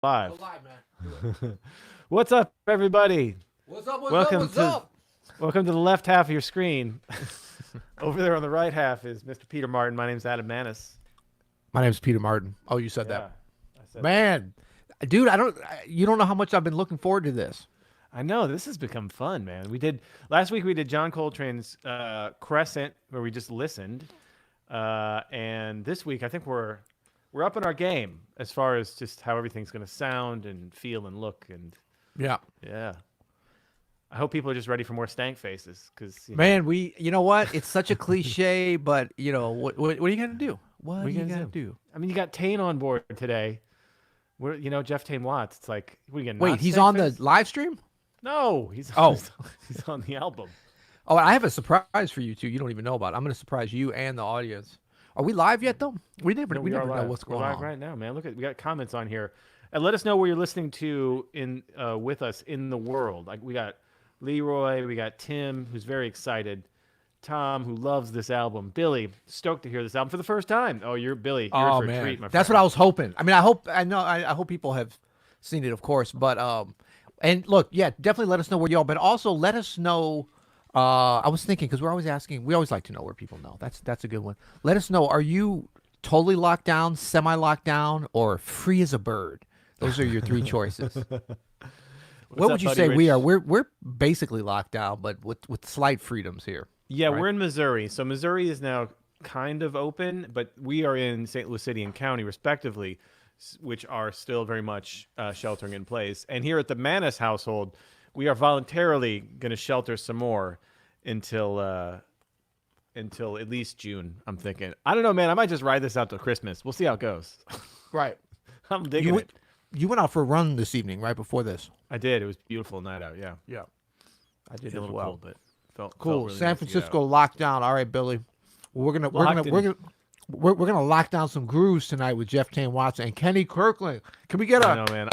live. Go live, man. Do it. What's up, everybody? What's up? What's welcome up? What's to up? welcome to the left half of your screen. Over there on the right half is Mr. Peter Martin. My name's Adam Maness. My name's Peter Martin. Oh, you said Yeah, that, I said man, dude. You don't know how much I've been looking forward to this. I know this has become fun, man. We did last week. We did John Coltrane's Crescent, where we just listened, and this week I think we're up in our game as far as just how everything's going to sound and feel and look, and Yeah, yeah. I hope people are just ready for more stank faces, because man. You know what? It's such a cliche, but you know what are you gonna do? What are you gonna do? I mean, you got Tain on board today. Jeff Tain Watts. It's like, what are you gonna Wait, he's on the live stream? No, he's Oh. he's on the album. Oh, I have a surprise for you too. You don't even know about it. I'm gonna surprise you and the audience. Are we live yet though? We never No, know live. what's We're going live on. right now, man. Look at we got comments on here, and let us know where you're listening to in with us in the world. Like we got Leroy, we got Tim, who's very excited. Tom, who loves this album. Billy, stoked to hear this album for the first time. Oh, you're Billy. You're Oh for a man, treat, my that's friend. what I was hoping. I mean, I hope people have seen it, of course. But and look, yeah, definitely let us know where y'all. But also let us know. I was thinking because we're always asking. We always like to know where people know. That's a good one. Let us know. Are you totally locked down, semi-locked down, or free as a bird? Those are your three choices. What up, would you buddy say we Rich? are? We're basically locked down, but with slight freedoms here. Yeah, Right. we're in Missouri. So Missouri is now kind of open, but we are in St. Louis City and County, respectively, which are still very much sheltering in place. And here at the Maness household, we are voluntarily going to shelter some more until at least June, I'm thinking. I don't know, man. I might just ride this out till Christmas. We'll see how it goes. Right. I'm digging it. You went out for a run this evening, right before this. I did. It was a beautiful night out, yeah. Yeah, I did A as little well. cold, but felt Cool. really San nice to get Francisco locked down. All right, Billy. We're gonna lock down some grooves tonight with Jeff Tain Watson and Kenny Kirkland. Can we get out. I know, man.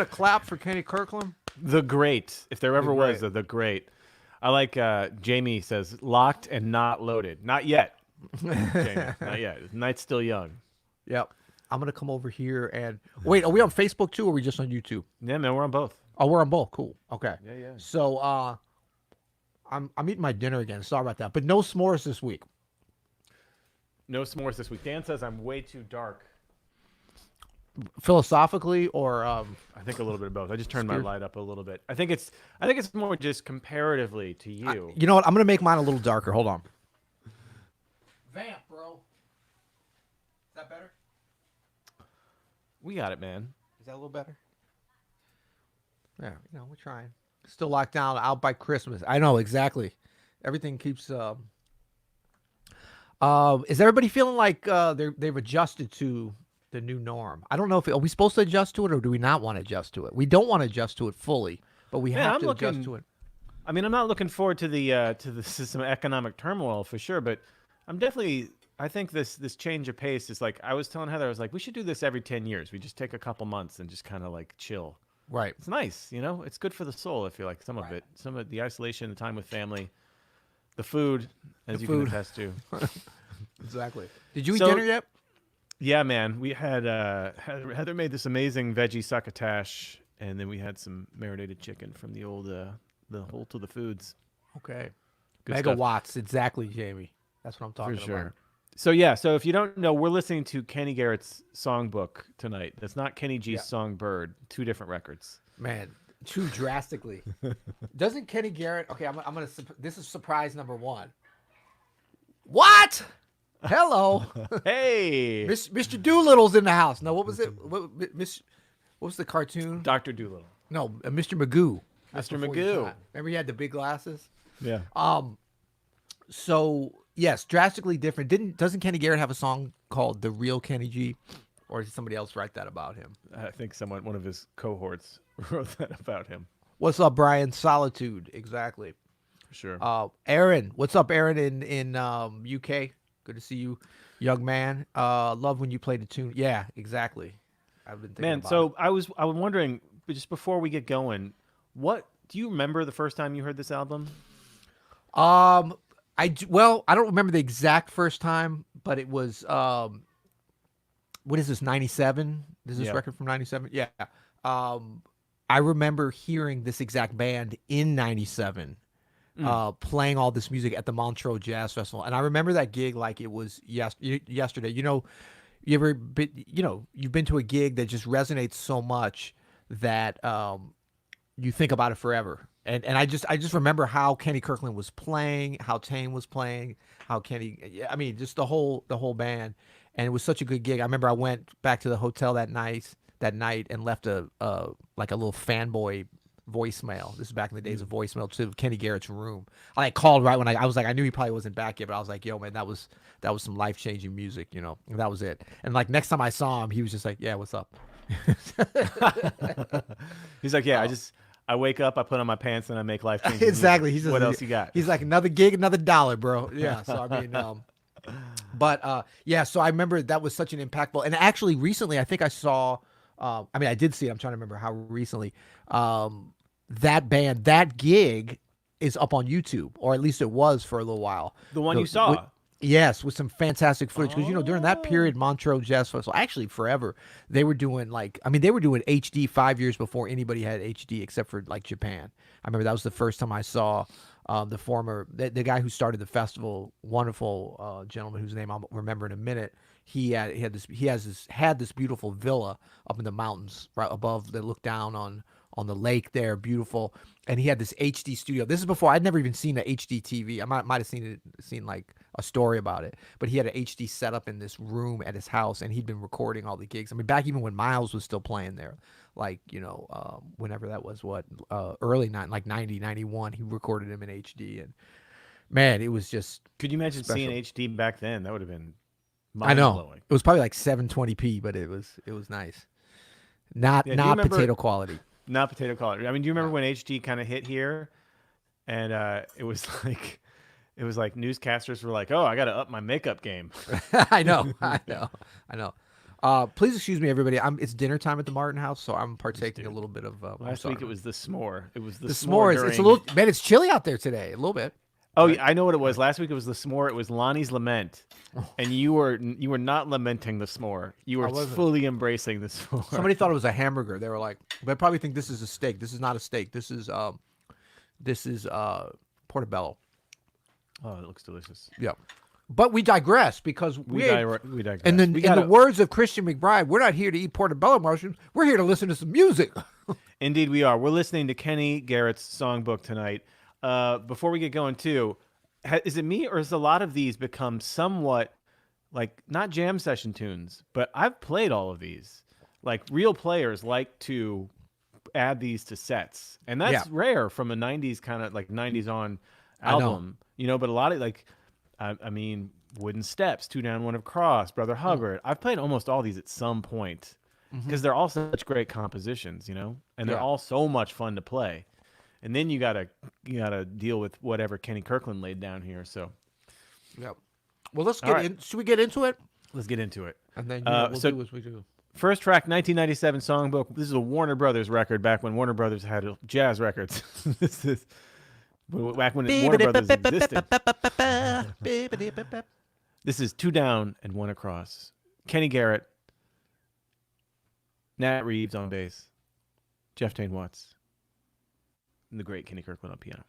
a clap for Kenny Kirkland? The great, if there ever was great. the great. I like Jamie says locked and not loaded. Not yet. Jamie, not yet. Night's still young. Yep. I'm gonna come over here and wait. Are we on Facebook too, or are we just on YouTube? Yeah, man, we're on both. Oh, we're on both. Cool. Okay. Yeah. So I'm eating my dinner again. Sorry about that, but no s'mores this week. No s'mores this week. Dan says I'm way too dark. Philosophically, or I think a little bit of both. I just turned my Spirit- light up a little bit. I think it's more just comparatively to you. you know what? I'm gonna make mine a little darker. Hold on. Vamp, bro. Is that better? We got it, man. Is that a little better? Yeah, we're trying. Still locked down, out by Christmas. I know, exactly. Everything keeps. Is everybody feeling like they've adjusted to the new norm? I don't know are we supposed to adjust to it or do we not want to adjust to it? We don't want to adjust to it fully, but we have to adjust to it. I mean, I'm not looking forward to the some economic turmoil for sure, but I'm definitely. I think this change of pace is like I was telling Heather. I was like, we should do this every 10 years. We just take a couple months and just kind of like chill. Right. It's nice, it's good for the soul. I feel like some of it, some of the isolation, the time with family, the food, as you can attest to. Exactly. Did you eat So- dinner yet? Yeah, man. We had Heather made this amazing veggie succotash, and then we had some marinated chicken from the old the Whole to the Foods. Okay. Good stuff. Megawatts, exactly, Jamie. That's what I'm talking For sure. about. So yeah, so if you don't know, we're listening to Kenny Garrett's Songbook tonight. That's not Kenny G's Songbird. Two different records. Man, too drastically. Doesn't Kenny Garrett? Okay, I'm gonna. This is surprise number one. What? Hello, Hey, Mr. Doolittle's in the house. No, what was it? What was the cartoon? Dr. Doolittle. No, Mr. Magoo. That's Mr. before his Magoo. time. Remember he had the big glasses. Yeah. So yes, drastically different. Doesn't Kenny Garrett have a song called "The Real Kenny G," or did somebody else write that about him? I think one of his cohorts wrote that about him. What's up, Brian? Solitude, exactly. For sure. Aaron, what's up, Aaron in UK? Good to see you, young man. Love when you play the tune. Yeah, exactly. I've been thinking Man, about so I was wondering, but just before we get going, what do you remember the first time you heard this album? it. I don't remember the exact first time, but it was what is this, 97? This is Yeah. record from '97. Yeah. I remember hearing this exact band in '97 playing all this music at the Montreux Jazz Festival, and I remember that gig like it was yesterday. You know, you've been to a gig that just resonates so much that you think about it forever. And I just remember how Kenny Kirkland was playing, how Tain was playing, how Kenny, I mean, just the whole band, and it was such a good gig. I remember I went back to the hotel that night and left a like a little fanboy voicemail. This is back in the days of voicemail to Kenny Garrett's room. I like called right when I was like, I knew he probably wasn't back yet, but I was like, yo man, that was some life-changing music, you know. And that was it. And like next time I saw him, he was just like, yeah, what's up? He's like, yeah, I wake up, I put on my pants, and I make life changing Exactly. music. He's just, What else you got? He's like, another gig, another dollar, bro. Yeah. So I mean, but yeah. So I remember that was such an impactful. And actually, recently, I think I saw. I mean, I did see it. I'm trying to remember how recently. That band, that gig, is up on YouTube, or at least it was for a little while. The one you saw. Yes, with some fantastic footage. Because, you know, during that period, Montreux Jazz Festival, actually forever, they were doing they were doing HD 5 years before anybody had HD except for like Japan. I remember that was the first time I saw the guy who started the festival, wonderful gentleman whose name I'll remember in a minute. He had this beautiful villa up in the mountains right above that looked down on the lake there, beautiful. And he had this HD studio. This is before I'd never even seen an HD TV. I might have seen like a story about it, but he had an HD setup in this room at his house, and he'd been recording all the gigs. I mean, back even when Miles was still playing there, like, you know, whenever that was, early 90, 91, he recorded him in HD, and man, it was just. Could you imagine special. seeing HD back then? That would have been I know. mind-blowing. It was probably like 720p, but it was nice. Not potato quality. Not potato quality. I mean, do you remember when HD kind of hit here, and it was like newscasters were like, "Oh, I got to up my makeup game." I know. Please excuse me, everybody. It's dinner time at the Martin House, so I'm partaking a little bit of. Last week it was the s'more. It was the s'mores. during... It's a little man. It's chilly out there today, a little bit. Oh, yeah, I know what it was. Last week it was the s'more. It was Lonnie's lament, and you were not lamenting the s'more. You were fully embracing the s'more. Somebody thought it was a hamburger. They were like, they probably think this is a steak. This is not a steak. This is portobello. Oh, it looks delicious. Yeah. But we digress because we digress. And then in the words of Christian McBride, we're not here to eat portobello mushrooms. We're here to listen to some music. Indeed, we are. We're listening to Kenny Garrett's Songbook tonight. Before we get going, too, is it me or has a lot of these become somewhat like not jam session tunes? But I've played all of these. Like real players like to add these to sets, and that's rare from a '90s kind of like '90s on album, you know. But a lot of like, I mean, Wooden Steps, Two Down, One Across, Brother Hubbard. I've played almost all these at some point because they're all such great compositions, you know, and they're all so much fun to play. And then you gotta deal with whatever Kenny Kirkland laid down here. So, yeah. Well, let's get in. Should we get into it? Let's get into it. And then we'll do as we do. First track, 1997 Songbook. This is a Warner Brothers record. Back when Warner Brothers had jazz records. This is back when Warner Brothers existed. This is Two Down and One Across. Kenny Garrett, Nat Reeves on bass, Jeff Tain Watts. And the great Kenny Kirkland on piano.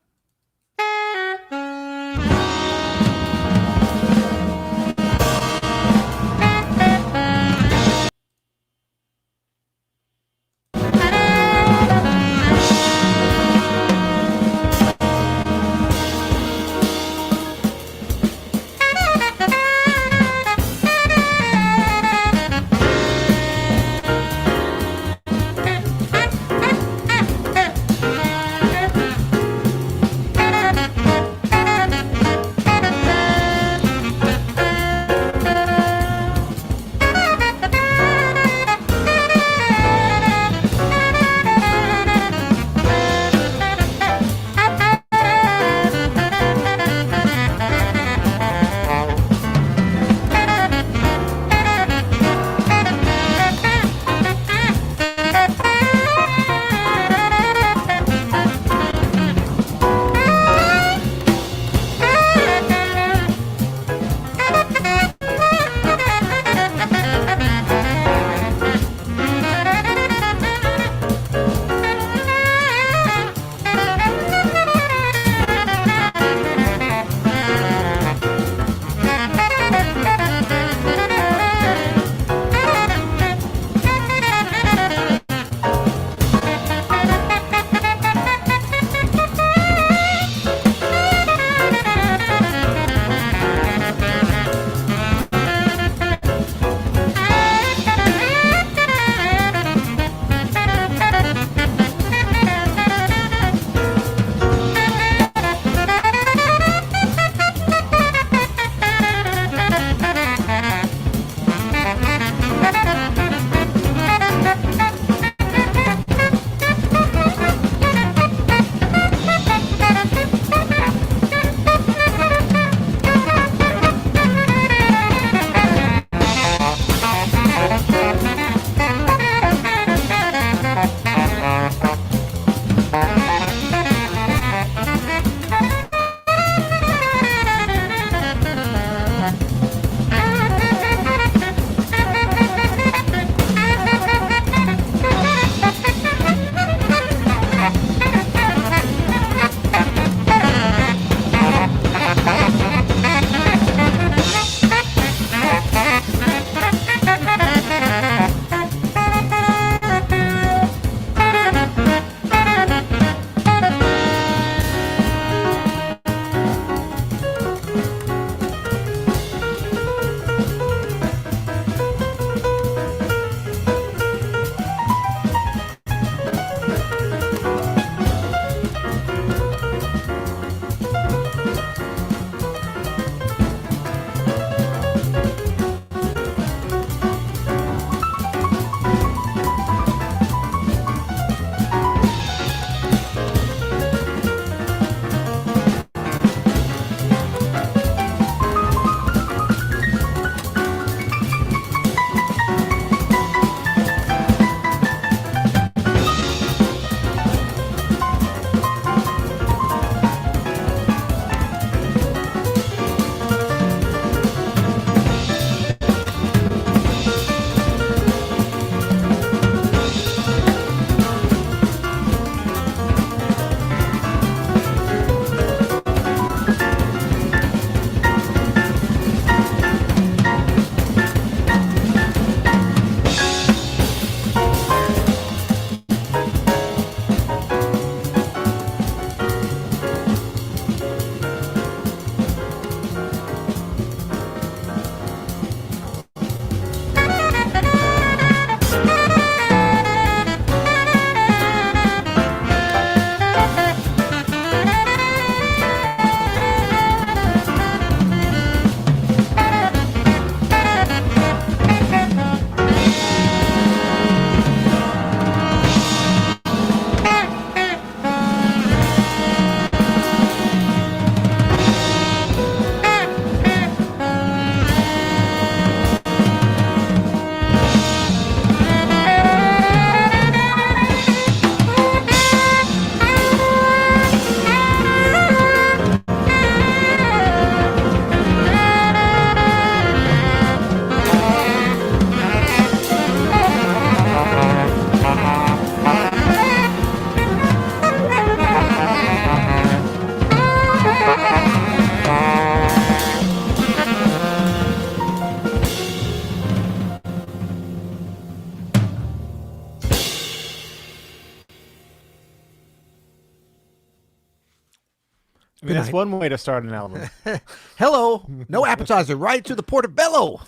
I mean, that's one way to start an album. Hello, no appetizer, right to the portobello.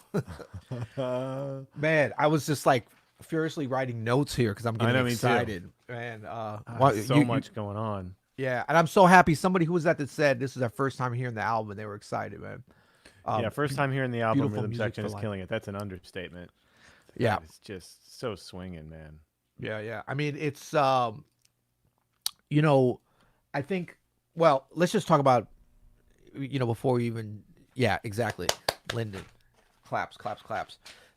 Man, I was just like furiously writing notes here because I'm getting excited. Man, so much going on. Yeah, and I'm so happy. Somebody who was that said this is their first time hearing the album, and they were excited, man. Yeah, first time hearing the album beautiful rhythm section is killing it. That's an understatement. Yeah, it's just so swinging, man. Yeah. I mean, it's you know, I think. Well, let's just talk about, before we even. Yeah, exactly. Lyndon, claps.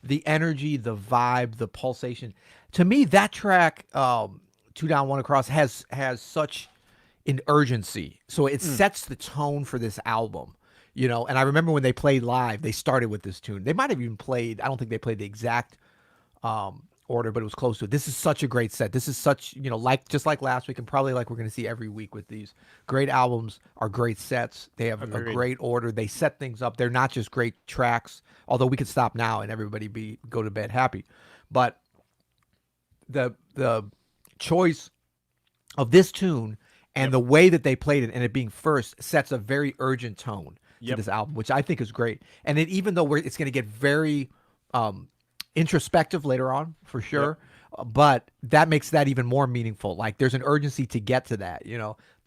The energy, the vibe, the pulsation. To me, that track, Two Down, One Across, has such an urgency. So it sets the tone for this album. And I remember when they played live, they started with this tune. They might have even played. I don't think they played the exact order, but it was close to it. This is such a great set. This is such, just like last week, and probably like we're going to see every week with these great albums are great sets. They have a great order. They set things up. They're not just great tracks, although we could stop now and everybody go to bed happy. But the choice of this tune and the way that they played it and it being first sets a very urgent tone to this album, which I think is great. And even though it's going to get very introspective later on, for sure, but that makes that even more meaningful. Like there's an urgency to get to that,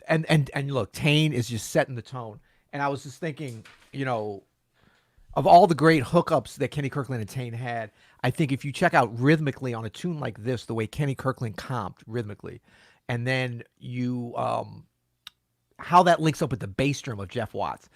and look, Tain is just setting the tone. And I was just thinking, of all the great hookups that Kenny Kirkland and Tain had, I think if you check out rhythmically on a tune like this, the way Kenny Kirkland comped rhythmically, and then you how that links up with the bass drum of Jeff Watts,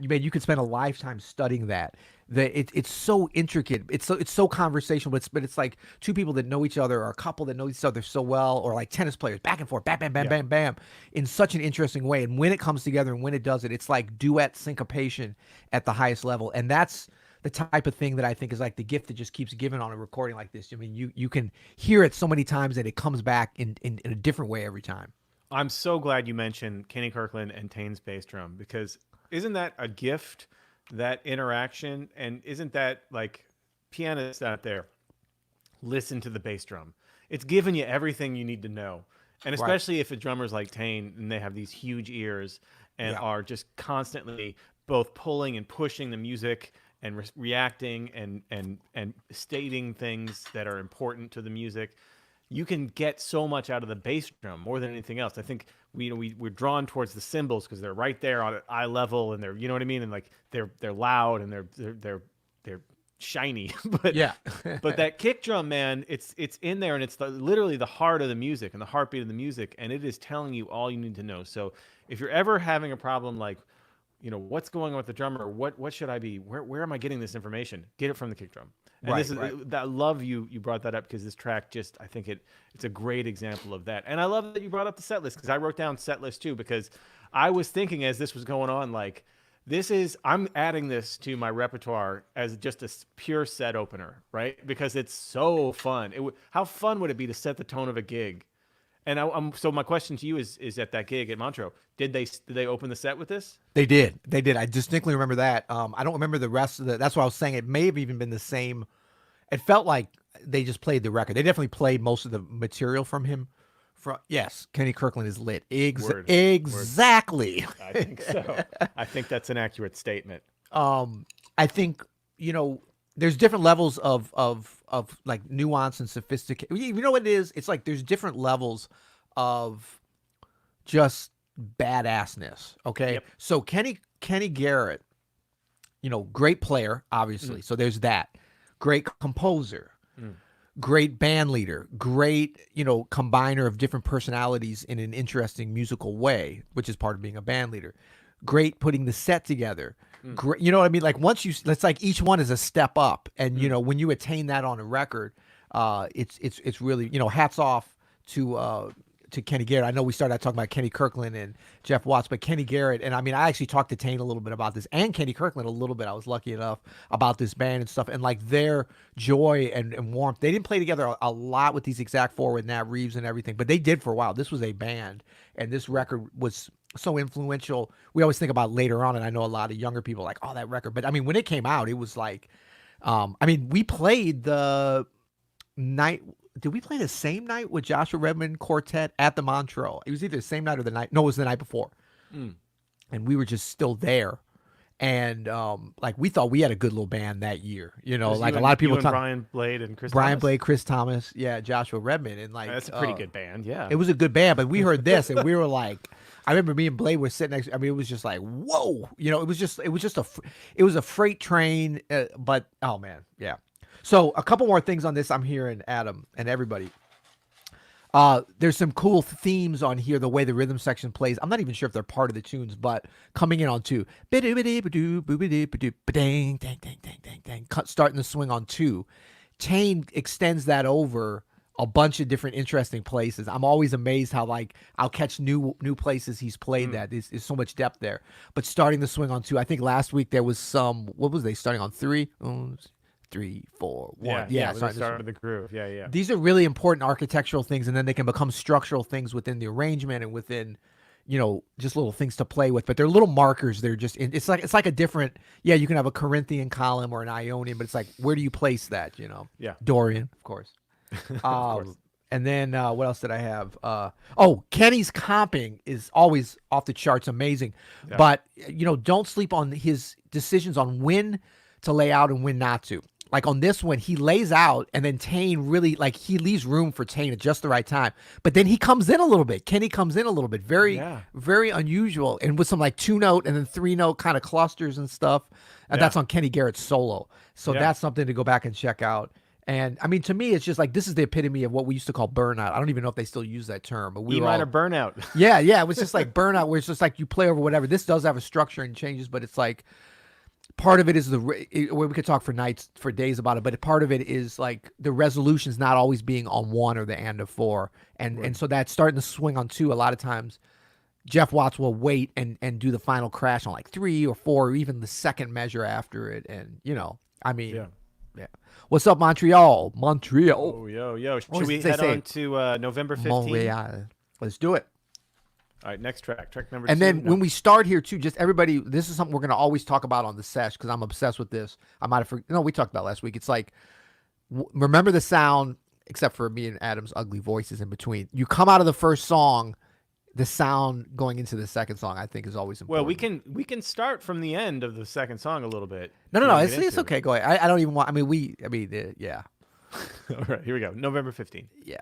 you could spend a lifetime studying that. It's so intricate. It's so conversational, but it's like two people that know each other, or a couple that know each other so well, or like tennis players, back and forth, bam, bam, bam, bam, bam, in such an interesting way. And when it comes together and when it does it, it's like duet syncopation at the highest level. And that's the type of thing that I think is like the gift that just keeps giving on a recording like this. I mean, you can hear it so many times that it comes back in a different way every time. I'm so glad you mentioned Kenny Kirkland and Tain's bass drum, because isn't that a gift, that interaction? And isn't that like pianists out there, listen to the bass drum. It's giving you everything you need to know. And especially if a drummer's like Tain and they have these huge ears and are just constantly both pulling and pushing the music and reacting and stating things that are important to the music. You can get so much out of the bass drum more than anything else. I think we're drawn towards the cymbals because they're right there on eye level, and they're, you know what I mean, and like they're loud and they're shiny. But but that kick drum, man, it's in there, and it's literally the heart of the music and the heartbeat of the music, and it is telling you all you need to know. So if you're ever having a problem like, what's going on with the drummer, what should I be, where am I getting this information? Get it from the kick drum. And I love you brought that up, because this track just, I think it's a great example of that. And I love that you brought up the set list, because I wrote down set list too, because I was thinking as this was going on, like, I'm adding this to my repertoire as just a pure set opener, right? Because it's so fun. How fun would it be to set the tone of a gig? And so my question to you is at that gig at Montreux, did they open the set with this? They did. I distinctly remember that. I don't remember the rest of that's what I was saying. It may have even been the same. It felt like they just played the record. They definitely played most of the material from him. Yes, Kenny Kirkland is lit. Exactly. Word. I think so. I think that's an accurate statement. I think, there's different levels of like nuance and sophistication. You know what it is? It's like there's different levels of just badassness. Okay. Yep. So Kenny Garrett, great player, obviously. So there's that. Great composer, great band leader, great, combiner of different personalities in an interesting musical way, which is part of being a band leader. Great putting the set together. Great, you know what I mean? Like it's like each one is a step up, and when you attain that on a record, it's really, hats off to Kenny Garrett. I know we started out talking about Kenny Kirkland and Jeff Watts, but Kenny Garrett, and I mean, I actually talked to Tain a little bit about this, and Kenny Kirkland a little bit. I was lucky enough about this band and stuff, and like their joy and warmth. They didn't play together a lot with these Exact Four with Nat Reeves and everything, but they did for a while. This was a band, and this record was so influential. We always think about later on, and I know a lot of younger people like, oh, that record. But I mean, when it came out, it was like, we played the night. Did we play the same night with Joshua Redman Quartet at the Montreux? It was either the same night or the night. No, it was the night before. and we were just still there. And like we thought we had a good little band that year, like a lot of people talk. Brian Blade and Chris. Brian Thomas? Blade, Chris Thomas, Joshua Redmond, and like that's a pretty good band. Yeah, it was a good band, but we heard this and we were like, I remember me and Blade were sitting next. I mean, it was just like, whoa, it was a freight train, but oh man, yeah. So a couple more things on this. I'm hearing Adam and everybody. There's some cool themes on here, the way the rhythm section plays. I'm not even sure if they're part of the tunes, but coming in on 2. Starting the swing on 2. Tain extends that over a bunch of different interesting places. I'm always amazed how like I'll catch new places he's played that. There's so much depth there. But starting the swing on 2, I think last week there was some, what was they starting on 3? 3, 4, 1. Yeah, start of the groove. Yeah. These are really important architectural things, and then they can become structural things within the arrangement and within, just little things to play with. But they're little markers. They're just it's like a different. Yeah, you can have a Corinthian column or an Ionian, but it's like, where do you place that? Yeah. Dorian, of course. Of course. And then what else did I have? Kenny's comping is always off the charts, amazing. Yeah. But don't sleep on his decisions on when to lay out and when not to. Like on this one, he lays out, and then Tain really, like, he leaves room for Tain at just the right time. But then he comes in a little bit. Kenny comes in a little bit. Very, very unusual. And with some like 2-note and then 3-note kind of clusters and stuff. And that's on Kenny Garrett's solo. So that's something to go back and check out. And I mean, to me, it's just like, this is the epitome of what we used to call burnout. I don't even know if they still use that term. But E minor burnout. Yeah. It was just like burnout, where it's just like you play over whatever. This does have a structure and changes, but it's like, part of it is we could talk for days about it, but part of it is like the resolution's not always being on 1 or the and of 4. And so that's starting to swing on 2. A lot of times Jeff Watts will wait and do the final crash on like 3 or 4, or even the second measure after it. And, I mean, yeah. What's up, Montreal? Oh, yo. Should we head on to November 15th? Montreal. Let's do it. All right, next track number 2. And then when we start here too, just everybody, this is something we're going to always talk about on the Sesh, because I'm obsessed with this. I might have we talked about last week. It's like, remember the sound, except for me and Adam's ugly voices in between. You come out of the first song, the sound going into the second song, I think, is always important. Well, we can start from the end of the second song a little bit. No, it's okay. Go ahead. I don't even want. Yeah. All right, here we go. November 15th. Yeah.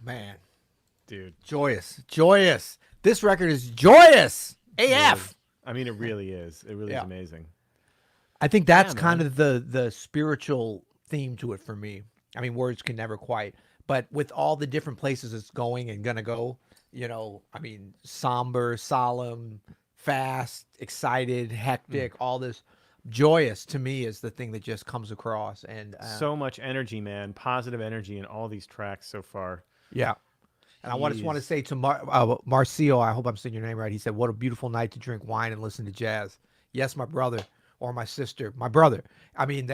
man, dude. joyous. This record is joyous. AF. I mean, it really is. It really is amazing. I think that's Yeah, kind man. of the spiritual theme to it for me. I mean, words can never quite, but with all the different places it's going and gonna go, I mean, somber, solemn, fast, excited, hectic, all this joyous to me is the thing that just comes across. And So much energy, man. Positive energy in all these tracks so far. yeah. And I just want to Jeez. say to Marcio, I hope I'm saying your name right. He said, "What a beautiful night to drink wine and listen to jazz." Yes, my brother or my sister, my brother. I mean,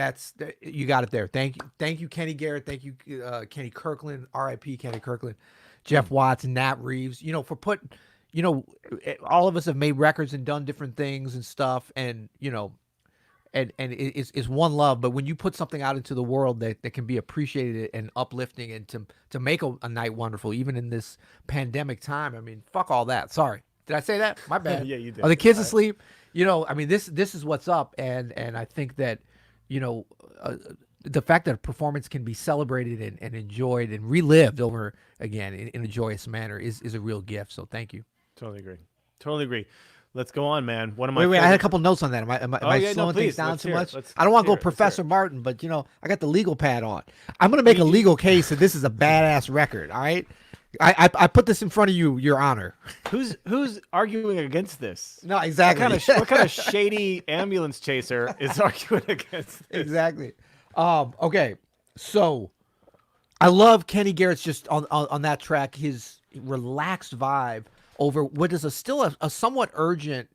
you got it there. Thank you, Kenny Garrett. Thank you, Kenny Kirkland. R.I.P. Kenny Kirkland, Jeff Watts, Nat Reeves. For putting, all of us have made records and done different things and stuff, and and it's one love. But when you put something out into the world that can be appreciated and uplifting and to make a night wonderful, even in this pandemic time, I mean, fuck all that. Sorry, did I say that? My bad. Yeah, you did. Are the kids All right. asleep? I mean, this is what's up, and I think that the fact that a performance can be celebrated and enjoyed and relived over again in a joyous manner is a real gift. So thank you. Totally agree. Totally agree. Let's go on, man. One of my Wait, I had a favorite- couple notes on that. Am I yeah, no, slowing things please, down let's too hear it. much? Let's I don't want to hear go it. Let's hear it. Professor Martin, but I got the legal pad on. I'm going to make a legal case that this is a badass record. All right, I put this in front of you, Your Honor. Who's arguing against this? No, exactly. What kind of shady ambulance chaser is arguing against this? Exactly. Okay, so I love Kenny Garrett's just on that track, his relaxed vibe over what is still a somewhat urgent,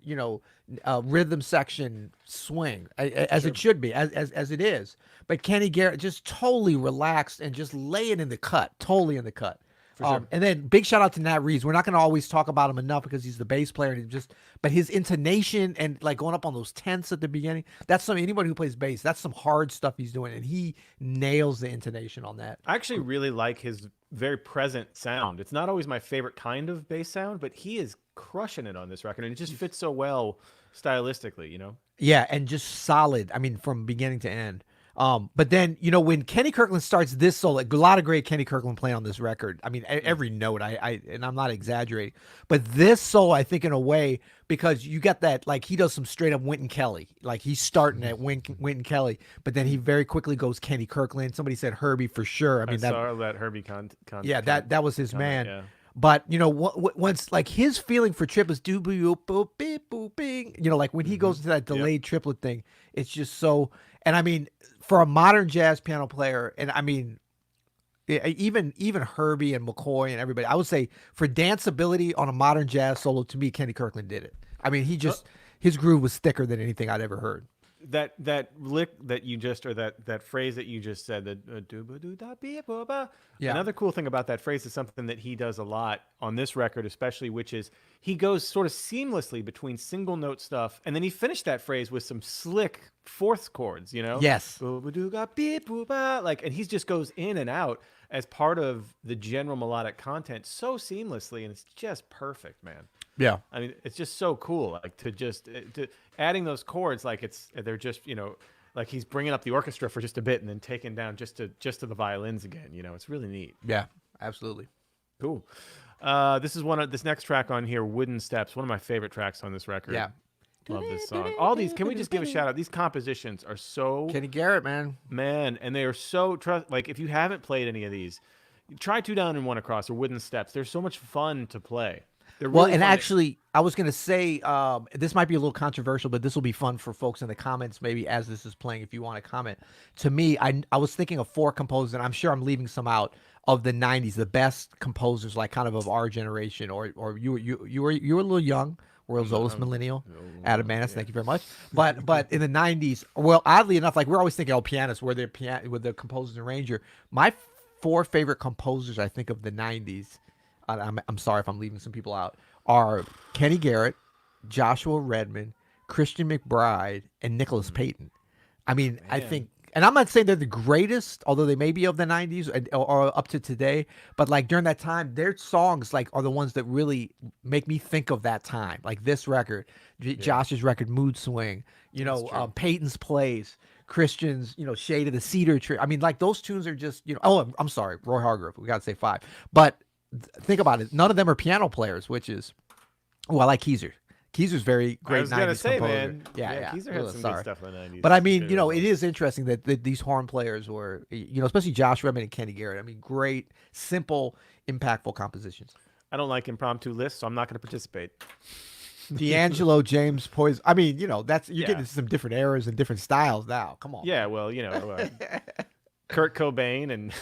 rhythm section swing, as it should be, as it is. But Kenny Garrett just totally relaxed and just laying in the cut, totally in the cut. Sure. And then big shout out to Nat Reeves. We're not going to always talk about him enough because he's the bass player, and but his intonation and like going up on those tenths at the beginning, that's anybody who plays bass, that's some hard stuff he's doing, and he nails the intonation on that. I actually really like his very present sound. It's not always my favorite kind of bass sound, but he is crushing it on this record, and it just fits so well stylistically, Yeah, and just solid. I mean, from beginning to end. But then, when Kenny Kirkland starts this solo, like, a lot of great Kenny Kirkland playing on this record. I mean, every note, and I'm not exaggerating, but this solo, I think in a way, because you got that, like, he does some straight up Wynton Kelly, like he's starting at Wynton Kelly, but then he very quickly goes Kenny Kirkland. Somebody said Herbie for sure. I mean, saw that Herbie yeah, that was his man. yeah. But once like his feeling for triplets, do boop boop beep boop bing, like when he goes into that delayed triplet thing, it's just so. And I mean, for a modern jazz piano player, and I mean, even Herbie and McCoy and everybody, I would say for danceability on a modern jazz solo, to me, Kenny Kirkland did it. I mean, his groove was thicker than anything I'd ever heard. That lick that you just, or that phrase that you just said, Yeah. Another cool thing about that phrase is something that he does a lot on this record, especially, which is he goes sort of seamlessly between single note stuff, and then he finished that phrase with some slick fourth chords, Yes. Like, and he just goes in and out as part of the general melodic content so seamlessly, and it's just perfect, man. Yeah. I mean, it's just so cool, like to adding those chords, like they're just, like he's bringing up the orchestra for just a bit and then taking down just to the violins again. It's really neat. Yeah, absolutely. Cool. This next track on here, Wooden Steps, one of my favorite tracks on this record. Yeah. Love this song. All these, can we just give a shout out? These compositions are so Kenny Garrett, man. and they are so like if you haven't played any of these, try Two Down and One Across or Wooden Steps. They're so much fun to play. They're Well, really and fun to- actually, I was going to say, this might be a little controversial, but this will be fun for folks in the comments, maybe as this is playing, if you want to comment. To me, I was thinking of 4 composers, and I'm sure I'm leaving some out, of the 90s, the best composers, like kind of our generation, or you were a little young. World's oldest millennial, Adam Maness. Thank you very much. But in the 90s, well, oddly enough, like we're always thinking, pianists, where they're with the composers and arranger. My 4 favorite composers, I think, of the 90s, I'm sorry if I'm leaving some people out, are Kenny Garrett, Joshua Redman, Christian McBride, and Nicholas Payton. I mean, I think, and I'm not saying they're the greatest, although they may be of the 90s or up to today, but like during that time, their songs like are the ones that really make me think of that time. Like this record, Josh's record, Mood Swing, Payton's Plays, Christian's, Shade of the Cedar Tree. I mean, like those tunes are just, I'm sorry, Roy Hargrove. We got to say 5. But think about it. None of them are piano players, which is, I like Keezer. Keezer's very great. I was gonna 90s say, composer. man. Yeah. Keezer had some good stuff in the 90s. But I mean, too. it is interesting that these horn players were, especially Josh Redman and Kenny Garrett. I mean, great, simple, impactful compositions. I don't like impromptu lists, so I'm not going to participate. D'Angelo, James Poison. I mean, that's you're Yeah. getting into some different eras and different styles now. Come on. Yeah, well, Kurt Cobain and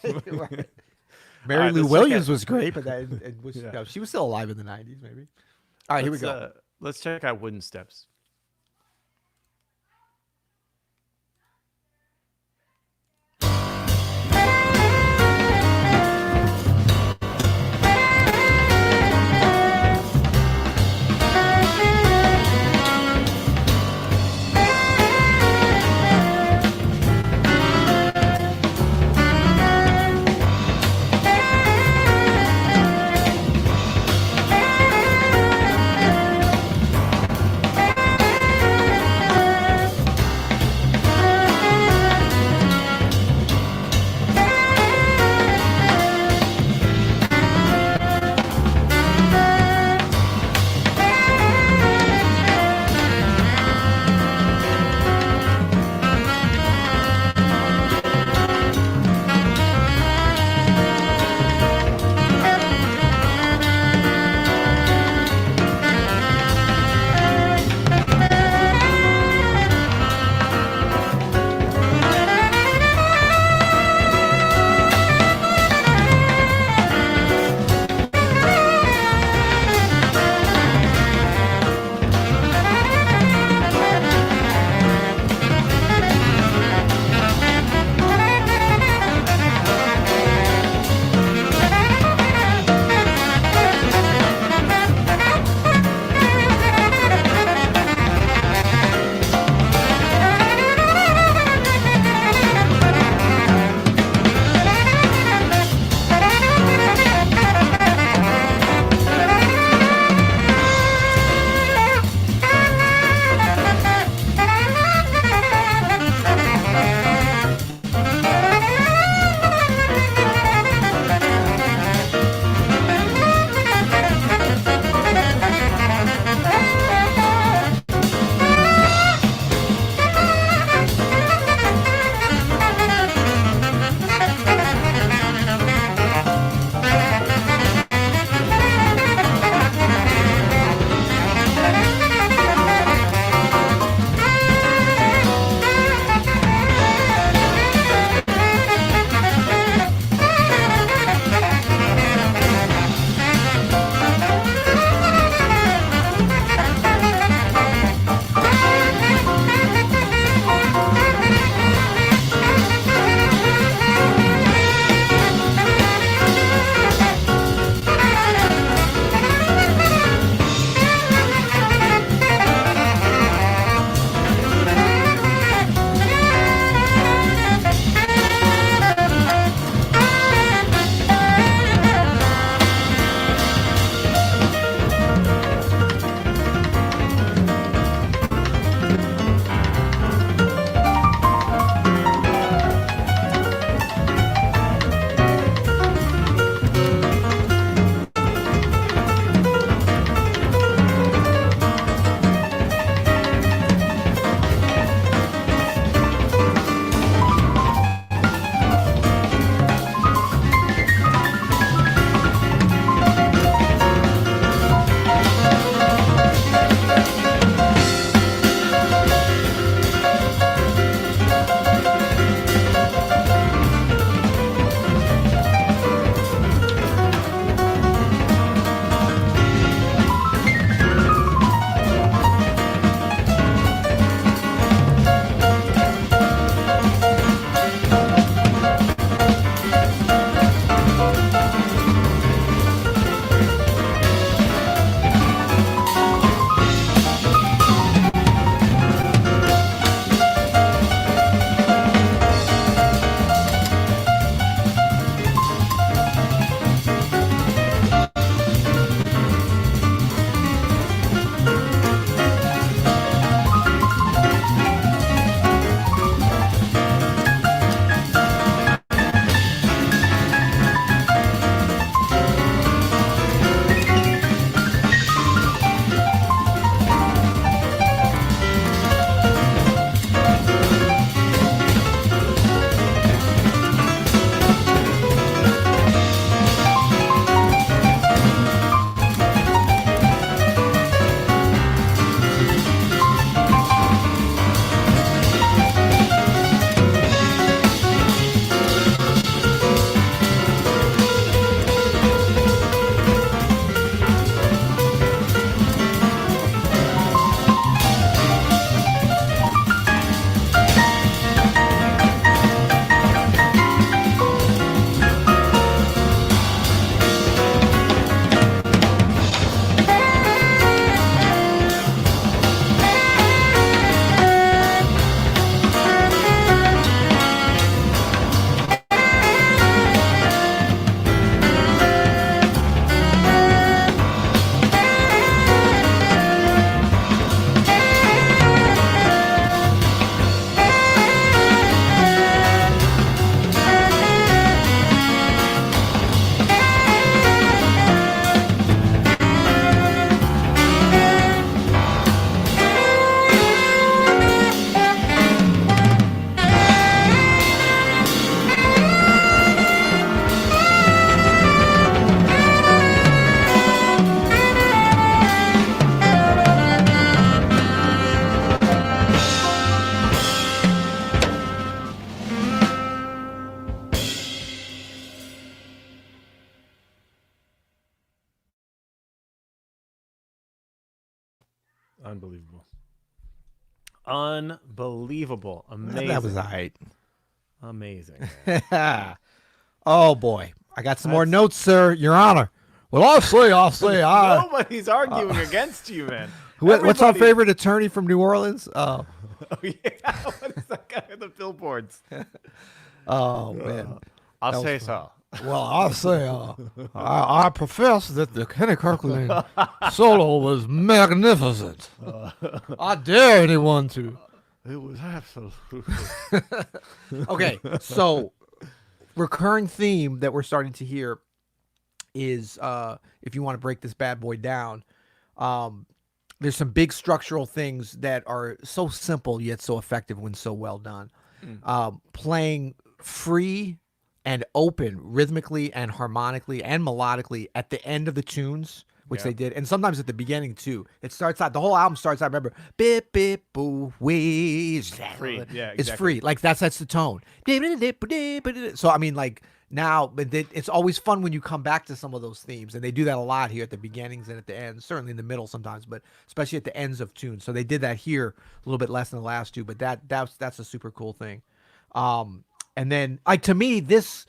Right. All Mary right, Lou let's check Williams out- was great, but it was she was still alive in the 90s, maybe. All right, here we go. Let's check out Wooden Steps. Unbelievable. Unbelievable. Amazing. That was all right. Amazing. Oh boy, I got some more notes, sir. Your Honor. Well, I'll say. Nobody's arguing against you, man. What's our favorite attorney from New Orleans? Oh yeah, what is that guy with the billboards? Oh man, I'll say so. Well, I'll say I profess that the Kenny Kirkland solo was magnificent. I dare anyone to. It was absolutely. Okay, so recurring theme that we're starting to hear is if you want to break this bad boy down, there's some big structural things that are so simple yet so effective when so well done. Playing free and open rhythmically and harmonically and melodically at the end of the tunes, which they did, and sometimes at the beginning too. It starts out, the whole album starts out, remember, bip bip boo wee. Free, yeah, exactly. It's free, like that sets the tone. So I mean, like now, but it's always fun when you come back to some of those themes, and they do that a lot here at the beginnings and at the ends, certainly in the middle sometimes, but especially at the ends of tunes. So they did that here a little bit less than the last two, but that's a super cool thing. And then, like, to me, this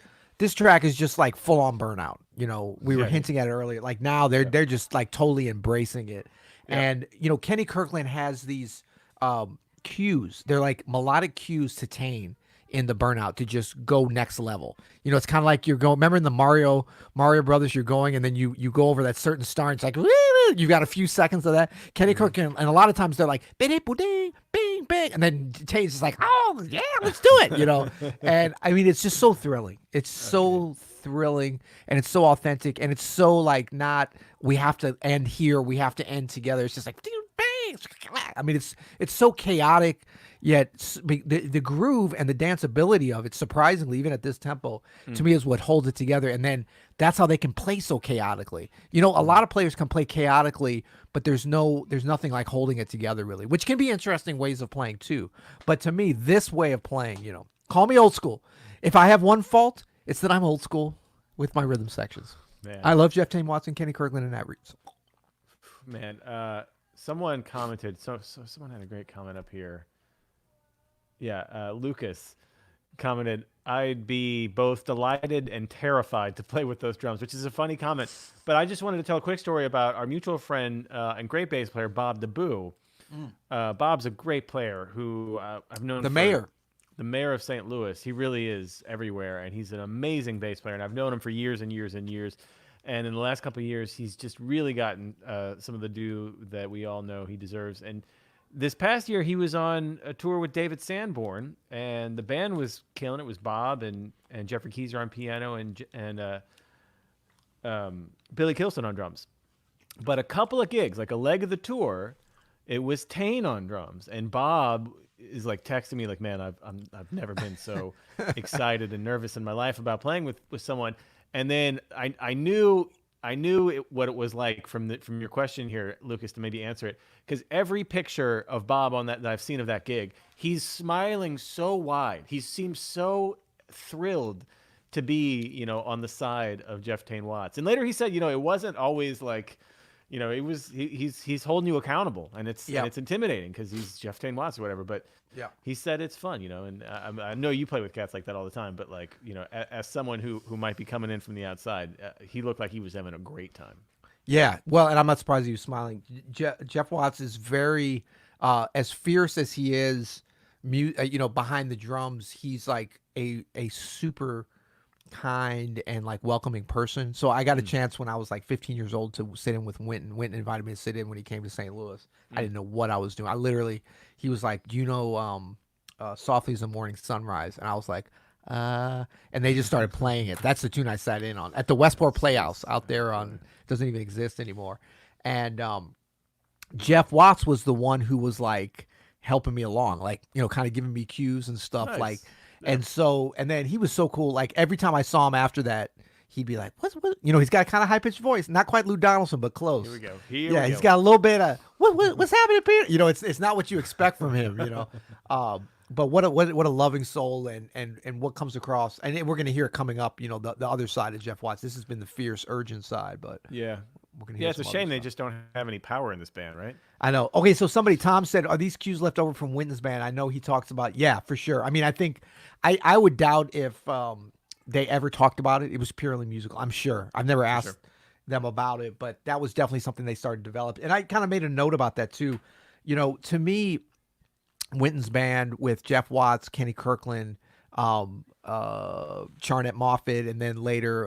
track is just like full on Burnout. You know, we were hinting at it earlier. Like now they're just like totally embracing it. Yeah. And you know, Kenny Kirkland has these cues. They're like melodic cues to Tain in the Burnout to just go next level. You know, it's kind of like you're going. Remember in the Mario Brothers, you're going and then you go over that certain star. And it's like you got a few seconds of that. Kenny Kirkland, and a lot of times they're like bing bing bing, and then Tain's just like, oh yeah, let's do it. You know, and I mean it's just so thrilling. It's so thrilling and it's so authentic and it's so like not we have to end here, we have to end together. It's just like bang. I mean it's so chaotic. Yet the groove and the danceability of it, surprisingly, even at this tempo, to me is what holds it together. And then that's how they can play so chaotically. You know, a lot of players can play chaotically, but there's nothing like holding it together really, which can be interesting ways of playing too. But to me, this way of playing, you know, call me old school. If I have one fault, it's that I'm old school with my rhythm sections. Man. I love Jeff Tain Watson, Kenny Kirkland, and Nat Reeves. Man, someone commented. So someone had a great comment up here. Yeah, Lucas commented, I'd be both delighted and terrified to play with those drums, which is a funny comment. But I just wanted to tell a quick story about our mutual friend and great bass player, Bob DeBoo. Bob's a great player who I've known. The mayor of St. Louis. He really is everywhere, and he's an amazing bass player. And I've known him for years and years and years. And in the last couple of years, he's just really gotten some of the due that we all know he deserves. And this past year, he was on a tour with David Sanborn, and the band was killing it. It was Bob and Jeffrey Keyser on piano and Billy Kilston on drums. But a couple of gigs, like a leg of the tour, it was Tain on drums, and Bob is like texting me like, "Man, I've never been so excited and nervous in my life about playing with someone." And then I knew what it was like from your question here, Lucas, to maybe answer it, because every picture of Bob on that I've seen of that gig, he's smiling so wide. He seems so thrilled to be, you know, on the side of Jeff Tain Watts. And later he said, you know, it wasn't always like, you know, it was he's holding you accountable, and it's intimidating because he's Jeff Tain Watts or whatever. But he said it's fun, you know. And I know you play with cats like that all the time, but like, you know, as someone who might be coming in from the outside, he looked like he was having a great time. Yeah, well, and I'm not surprised he was smiling. Jeff Watts is very as fierce as he is, you know, behind the drums. He's like a super kind and like welcoming person. So I got a chance when I was like 15 years old to sit in with Winton. Winton invited me to sit in when he came to St. Louis. I didn't know what I was doing. He was like, do you know Softly as the Morning Sunrise? And I was like, and they just started playing it. That's the tune I sat in on at the Westport Playhouse out there on, doesn't even exist anymore. And Jeff Watts was the one who was like helping me along, like, you know, kind of giving me cues and stuff. Nice. Like, and then he was so cool. Like every time I saw him after that, he'd be like, what? You know, he's got a kind of high pitched voice, not quite Lou Donaldson, but close. Here we go. He's got a little bit of what's happening, Peter? You know, it's not what you expect from him, you know. But what a loving soul and what comes across, and we're gonna hear it coming up. You know, the other side of Jeff Watts. This has been the fierce, urgent side, but We're gonna hear Yeah, it's a some other shame they stuff. just don't have any power in this band, right? I know. Okay, so Tom said, are these cues left over from Winton's band? I know he talks about, yeah, for sure. I mean, I think, I would doubt if they ever talked about it. It was purely musical, I'm sure. I've never asked them about it, but that was definitely something they started to develop. And I kind of made a note about that too. You know, to me, Winton's band with Jeff Watts, Kenny Kirkland, Charnett Moffett, and then later,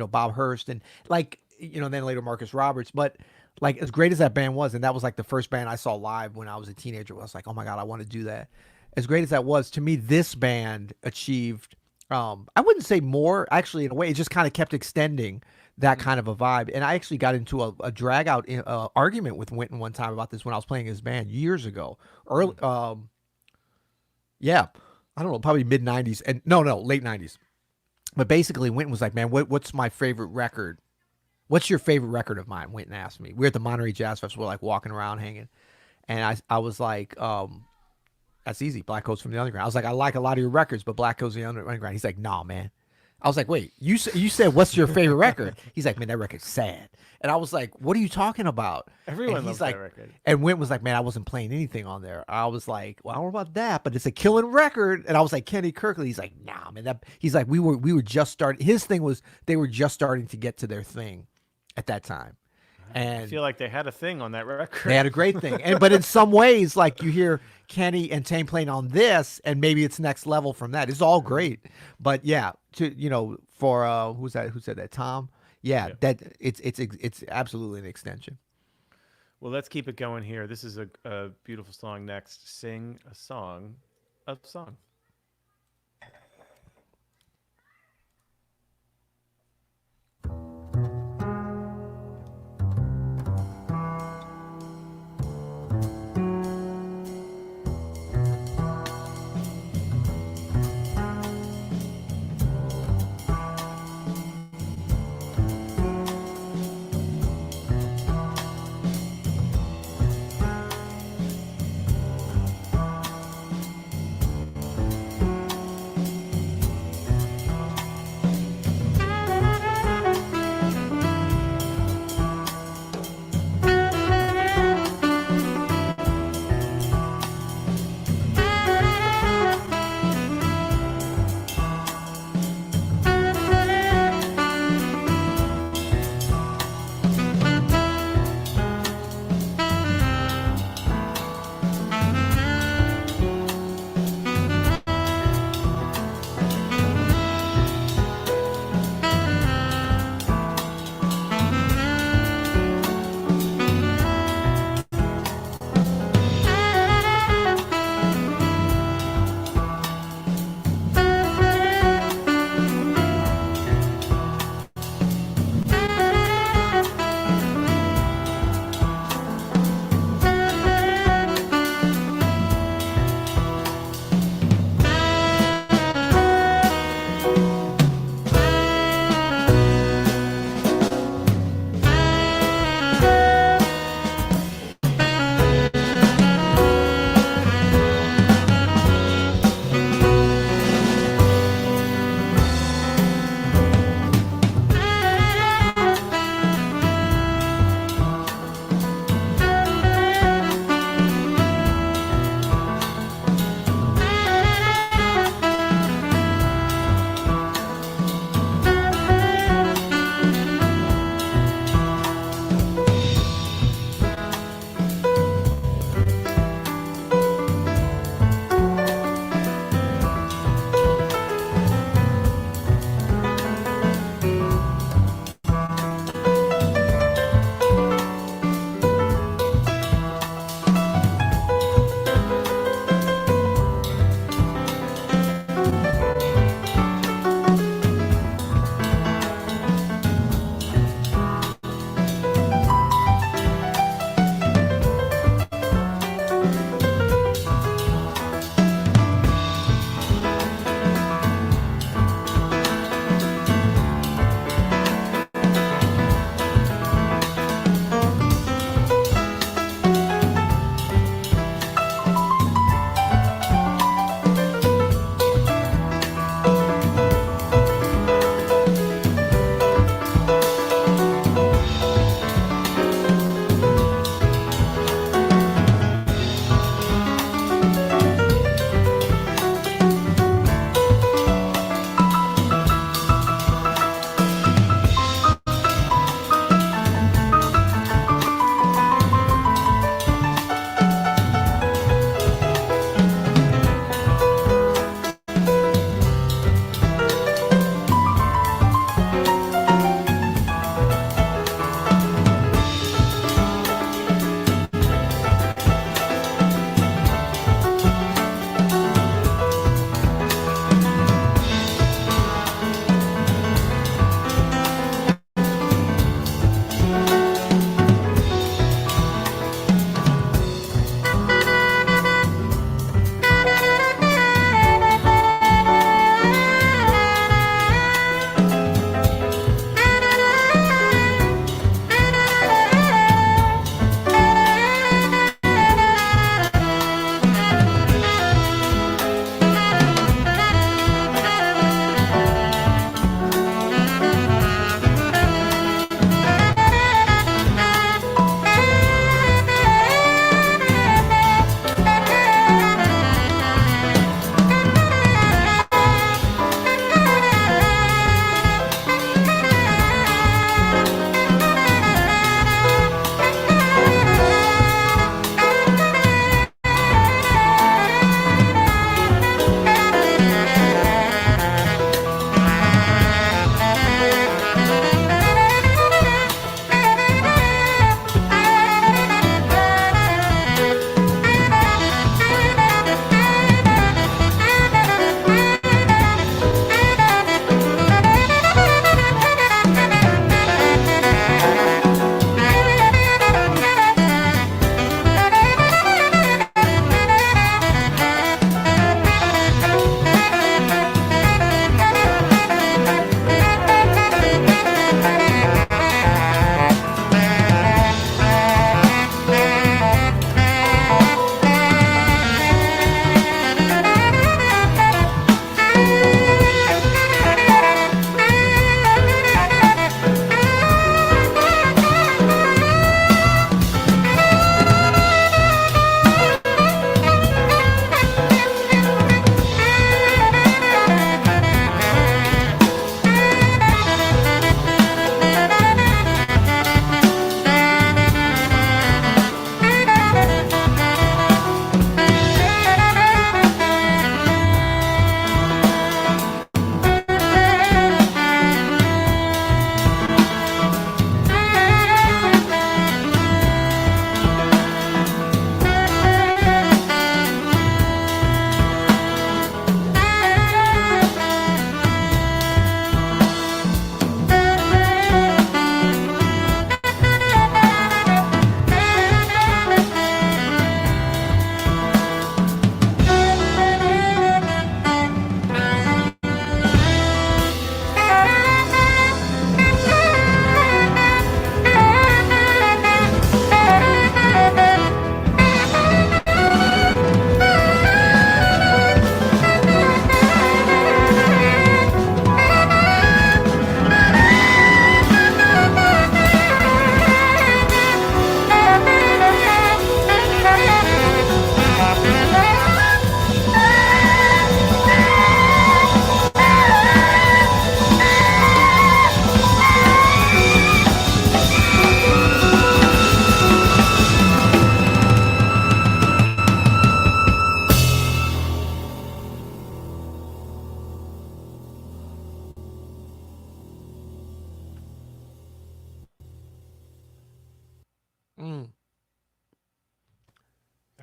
Bob Hurst, and then later Marcus Roberts. But like, as great as that band was, and that was like the first band I saw live when I was a teenager, I was like, oh my God, I want to do that. As great as that was, to me, this band achieved, I wouldn't say more, actually, in a way, it just kind of kept extending that kind of a vibe. And I actually got into a drag out argument with Winton one time about this when I was playing his band years ago. Early, yeah, I don't know, probably mid 90s, and no, late 90s. But basically, Winton was like, man, what's my favorite record? What's your favorite record of mine? Winton asked me. We were at the Monterey Jazz Festival, like walking around, hanging. And I was like, that's easy. Black Coats from the Underground. I was like, I like a lot of your records, but Black Coats from the Underground. He's like, nah, man. I was like, wait, you said what's your favorite record? He's like, man, that record's sad. And I was like, what are you talking about? Everyone loves that record. And Winton was like, man, I wasn't playing anything on there. I was like, well, I don't know about that, but it's a killing record. And I was like, Kenny Kirkland. He's like, nah, man. He's like, we were just starting. His thing was they were just starting to get to their thing at that time. And I feel like they had a thing on that record. they had a great thing. But in some ways, like, you hear Kenny and Tain playing on this, and maybe it's next level from that. It's all great. But yeah, for who said that? Tom? Yeah, that it's absolutely an extension. Well, let's keep it going here. This is a beautiful song next. Sing a song of song.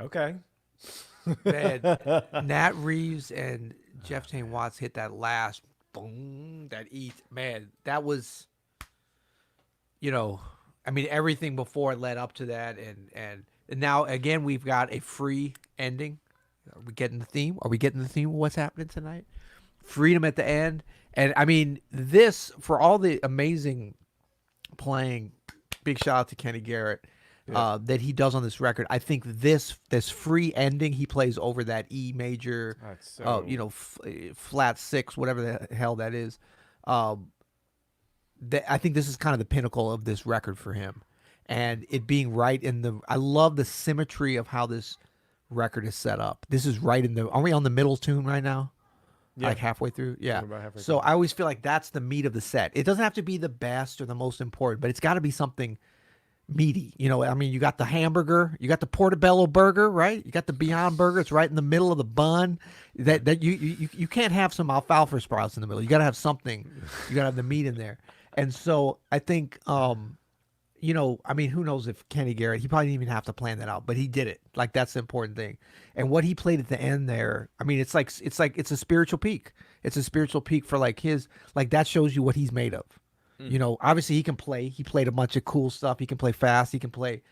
Okay. Man, Nat Reeves and Jeff Tain Watts hit that last boom, that E. Man, that was, I mean, everything before it led up to that, and now again we've got a free ending. Are we getting the theme? Are we getting the theme of what's happening tonight? Freedom at the end, and I mean this for all the amazing playing. Big shout out to Kenny Garrett. That he does on this record. I think this free ending he plays over that E major, flat six, whatever the hell that is. I think this is kind of the pinnacle of this record for him, and it being right in the. I love the symmetry of how this record is set up. This is right in the. Are we on the middle tune right now? Yeah. Like halfway through? Yeah. So I always feel like that's the meat of the set. It doesn't have to be the best or the most important, but it's got to be something meaty. I mean, you got the hamburger, you got the Portobello burger, right? You got the Beyond Burger. It's right in the middle of the bun. That you can't have some alfalfa sprouts in the middle. You got to have something. You got to have the meat in there. And so I think, I mean, who knows if Kenny Garrett, he probably didn't even have to plan that out, but he did it. Like, that's the important thing. And what he played at the end there, I mean, it's a spiritual peak. It's a spiritual peak for that shows you what he's made of. Obviously he can play. He played a bunch of cool stuff. He can play fast. He can play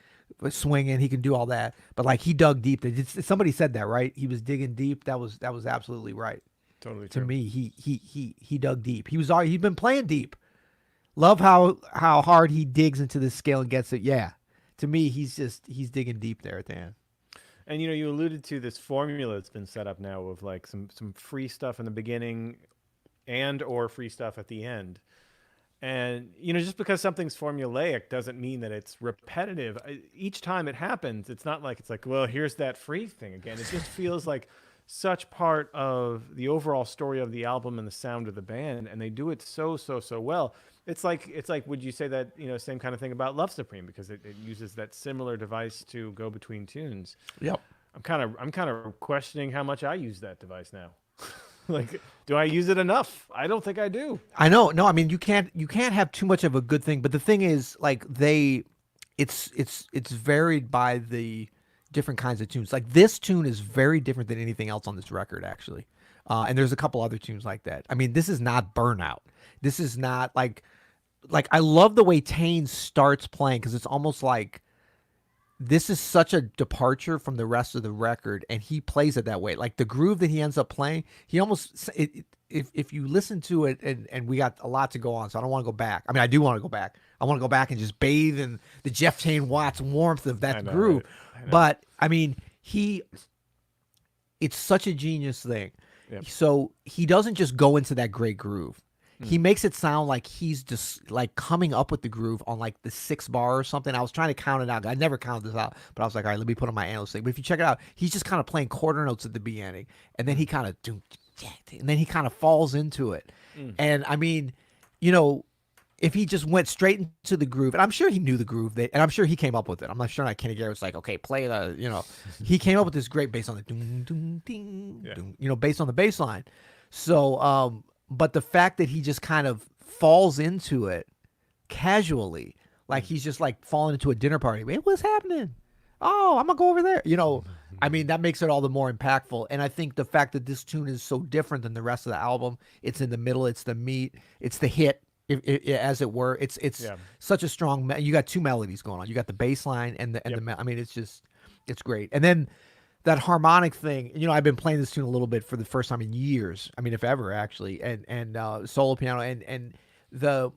swinging. He can do all that. But he dug deep. Somebody said that, right? He was digging deep. That was absolutely right. Totally to true. me. He dug deep. He'd been playing deep. Love how hard he digs into this scale and gets it. Yeah. To me, he's digging deep there at the end. And you alluded to this formula that's been set up now of some free stuff in the beginning and or free stuff at the end. And, just because something's formulaic doesn't mean that it's repetitive. Each time it happens, it's not like well, here's that free thing again. It just feels like such part of the overall story of the album and the sound of the band. And they do it so well. It's like, would you say that, same kind of thing about Love Supreme, because it uses that similar device to go between tunes. Yep. I'm kind of questioning how much I use that device now. Do I use it enough? I don't think I do. I know. No, I mean, you can't have too much of a good thing. But the thing is, it's varied by the different kinds of tunes. Like, this tune is very different than anything else on this record, actually. And there's a couple other tunes like that. I mean, this is not Burnout. This is not like I love the way Tain starts playing, because it's almost like this is such a departure from the rest of the record, and he plays it that way. Like, the groove that he ends up playing, he almost if you listen to it, and we got a lot to go on, so I don't want to go back. I mean, I do want to go back. I want to go back and just bathe in the Jeff Tain Watts warmth of that groove. Right? But I mean, it's such a genius thing. Yep. So he doesn't just go into that great groove. He makes it sound like he's just coming up with the groove on the 6th bar or something. I was trying to count it out. I never counted this out, but I was like, all right, let me put on my analyst thing. But if you check it out, he's just kind of playing quarter notes at the beginning, and then he kind of falls into it. And I mean, if he just went straight into the groove, and I'm sure he knew the groove, and I'm sure he came up with it. I'm not sure Kenny Garrett was like, okay, play the, he came up with this great bass on the doom, doom, ding, doom, based on the bass line. So, but the fact that he just kind of falls into it casually, like he's just falling into a dinner party. Wait, what's happening? Oh, I'm gonna go over there. I mean, that makes it all the more impactful. And I think the fact that this tune is so different than the rest of the album, it's in the middle, it's the meat, it's the hit, as it were. It's such a strong. You got two melodies going on. You got the bass line and the. I mean, it's great. And then that harmonic thing, I've been playing this tune a little bit for the first time in years. I mean, if ever, actually, and solo piano and the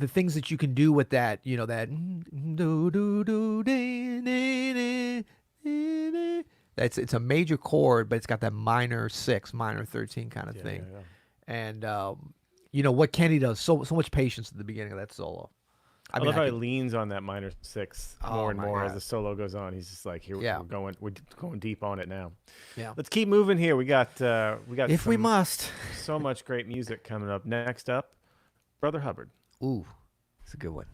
things that you can do with that, that it's a major chord, but it's got that minor 6, minor 13 kind of thing. And what Kenny does, so much patience at the beginning of that solo. I love how he leans on that minor 6 more and more as the solo goes on. He's just like, we're going deep on it now. Yeah. Let's keep moving here. We got if we must. So much great music coming up. Next up, Brother Hubbard. Ooh, it's a good one.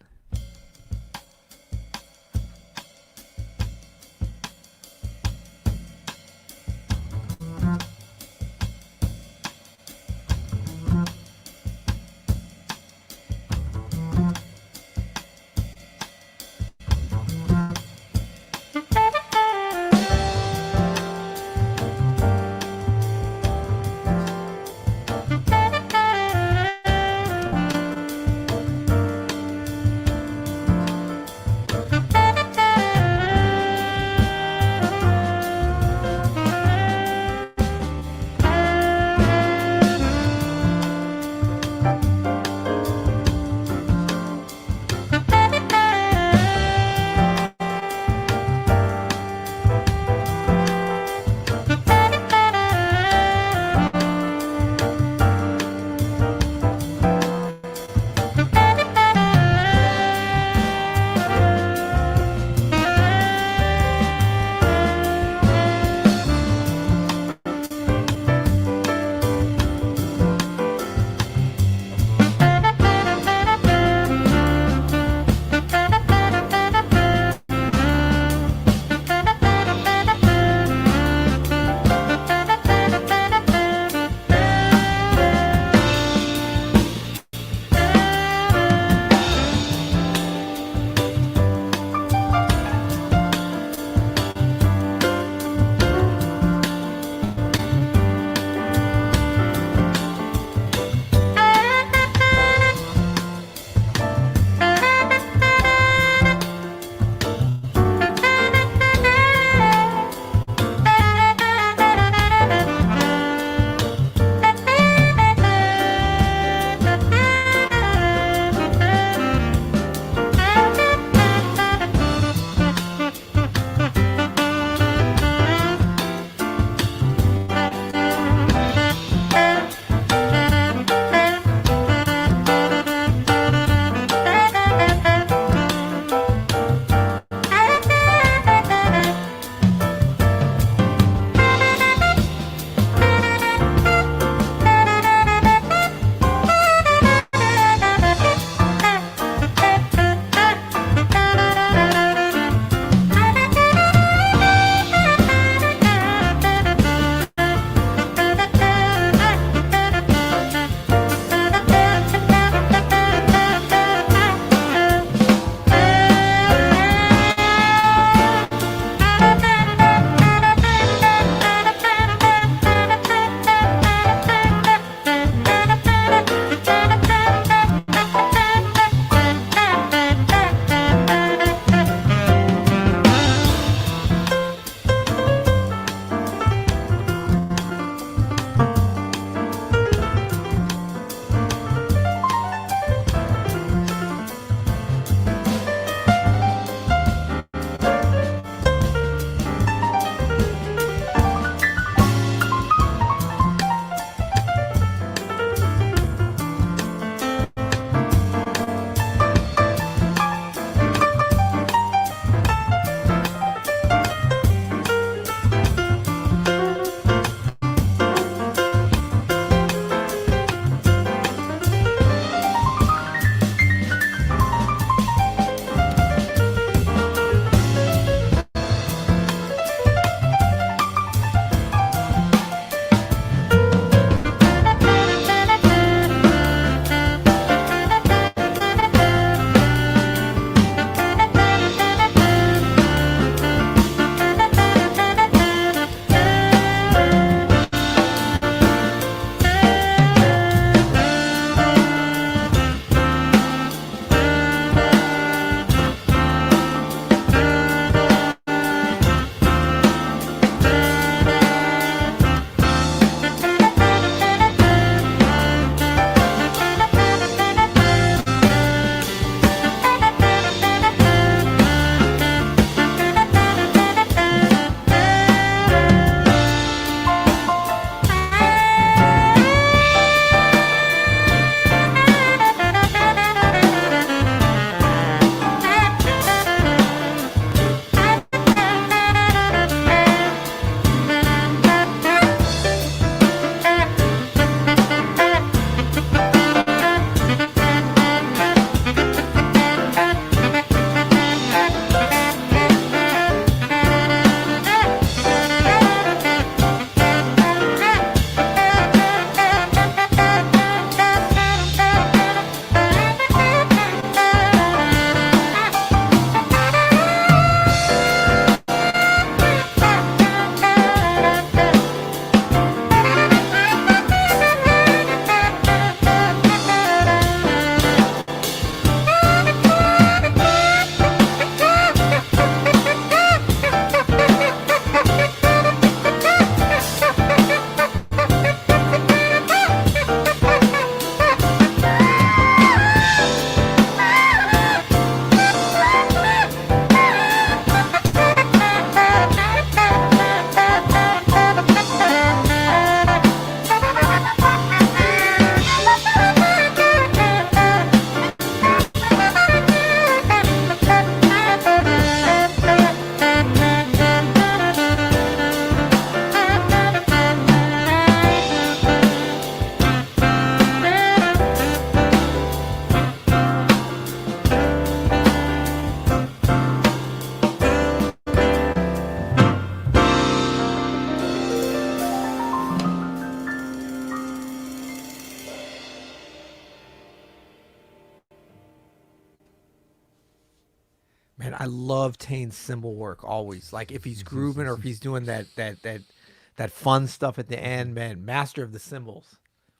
man, I love Tain's cymbal work always. Like if he's grooving or if he's doing that fun stuff at the end, man, master of the cymbals.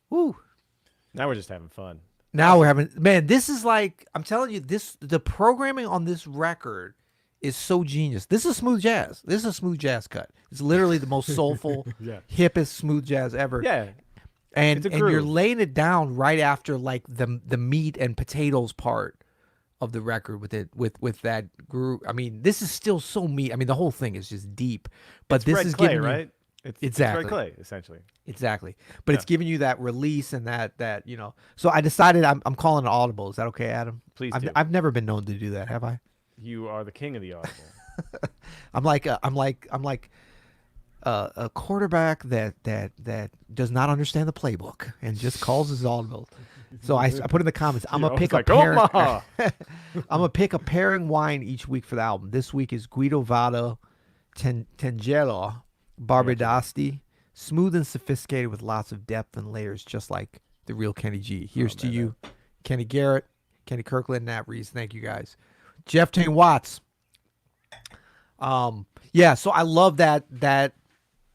Woo. Now we're just having fun. Now we're having, man, this is like, I'm telling you, the programming on this record is so genius. This is smooth jazz. This is a smooth jazz cut. It's literally the most soulful, hippest smooth jazz ever. Yeah. And It's a you're groove. laying it down right after like the meat and potatoes part of the record with that groove. I mean, this is still so meat. I mean, the whole thing is just deep. But It's this red is clay, giving you, right? It's Exactly. red clay, essentially. exactly. But it's giving you that release and that you know. So I decided I'm calling it audible. Is that okay, Adam? Please I've, do. I've never been known to do that, have I? You are the king of the audible. I'm like a quarterback that does not understand the playbook and just calls his audible. So I put in the comments, I'm gonna pick a like, pairing. Omaha! I'm gonna pick a pairing wine each week for the album. This week is Guido Vado Tangelo Barbadasti, smooth and sophisticated with lots of depth and layers, just like the real Kenny G. Here's to you, Kenny Garrett, Kenny Kirkland, Nat Reeves. Thank you guys. Jeff Tain Watts. Yeah, so I love that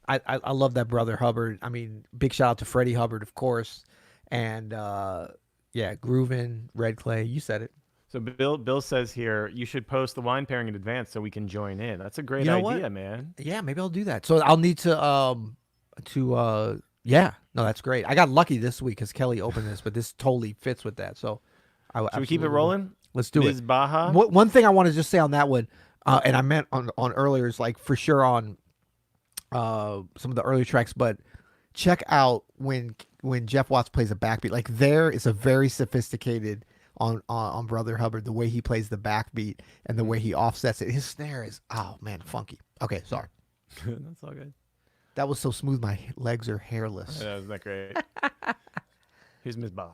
I love that brother Hubbard. I mean, big shout out to Freddie Hubbard, of course. And yeah, Groovin, Red Clay, you said it. So Bill says here, you should post the wine pairing in advance so we can join in. That's a great You know idea, what? man. Yeah, maybe I'll do that. So I'll need to yeah, no, that's great. I got lucky this week because Kelly opened this, but this totally fits with that. So Should we keep it rolling? Let's do Ms. it. Baja? One thing I want to just say on that one, and I meant on earlier, is like for sure on some of the earlier tracks, but check out when Jeff Watts plays a backbeat. Like there is a very sophisticated on Brother Hubbard, the way he plays the backbeat and the way he offsets it. His snare is, oh man, funky. Okay, sorry. That's all good. That was so smooth. My legs are hairless. Isn't that great? Here's Ms. Baja.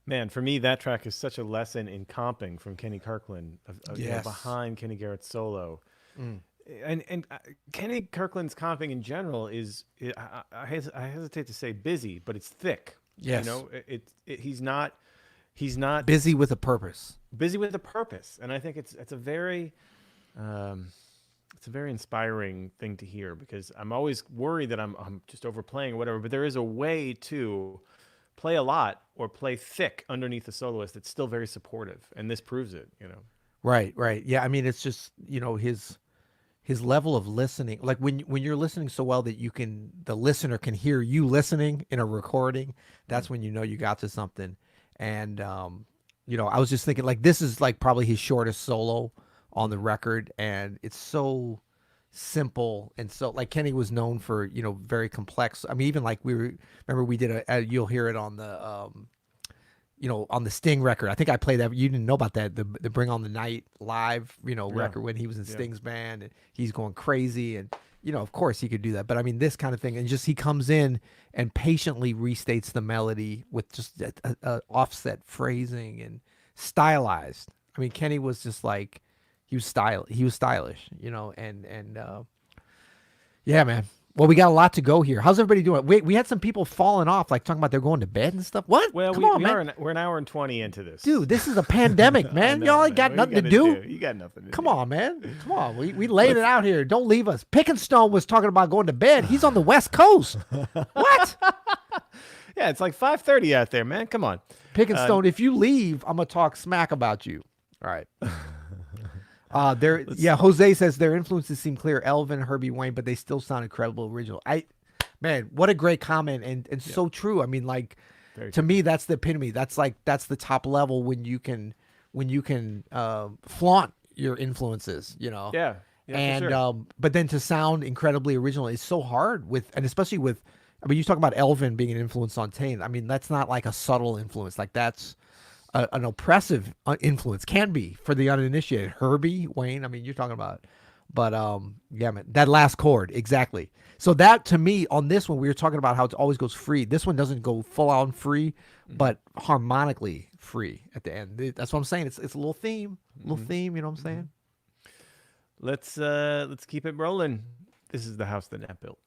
Man, for me, that track is such a lesson in comping from Kenny Kirkland, Yes. behind Kenny Garrett's solo. Mm. And Kenny Kirkland's comping in general is, I hesitate to say busy, but it's thick. Yes. You know, he's not Busy with a purpose. busy with a purpose, and I think it's a very inspiring thing to hear, because I'm always worried that I'm just overplaying or whatever, but there is a way to play a lot or play thick underneath the soloist that's still very supportive, and this proves it, you know. Right, right. Yeah, I mean, it's just, his level of listening, like when you're listening so well that the listener can hear you listening in a recording, that's when you know you got to something. And I was just thinking, like, this is like probably his shortest solo on the record, and it's so simple. And so, like, Kenny was known for, very complex. I mean, even like remember we did you'll hear it on the on the Sting record. I think I played that. You didn't know about that. The Bring on the Night live, record when he was in Sting's band, and he's going crazy. And, of course he could do that. But I mean, this kind of thing, and just he comes in and patiently restates the melody with just a offset phrasing and stylized. I mean, Kenny was just like, he was stylish, and yeah, man. Well, we got a lot to go here. How's everybody doing? We had some people falling off, like talking about they're going to bed and stuff. What? Well, Come on, man. we're an hour and 20 into this. Dude, this is a pandemic, man. know, Y'all man. ain't got What nothing you to gotta do. You got nothing to Come do. on, man. Come on. We laid it out here. Don't leave us. Stone was talking about going to bed. He's on the West Coast. What? Yeah, it's like 5:30 out there, man. Come on. Stone, if you leave, I'm gonna talk smack about you. All right. Jose says their influences seem clear. Elvin, Herbie, Wayne, but they still sound incredible original. Man, what a great comment, and so true. I mean, like, to me, that's the epitome. That's the top level when you can flaunt your influences, Yeah. and for sure. but then to sound incredibly original is so hard and especially with, I mean, you talk about Elvin being an influence on Tain. I mean, that's not like a subtle influence. Like, that's an oppressive influence, can be, for the uninitiated. Herbie, Wayne, I mean, you're talking about, but yeah, man, that last chord, exactly. So that, to me, on this one, we were talking about how it always goes free. This one doesn't go full on free, but harmonically free at the end. That's what I'm saying. It's a little theme, you know what I'm saying? Let's keep it rolling. This is the house that Nat built.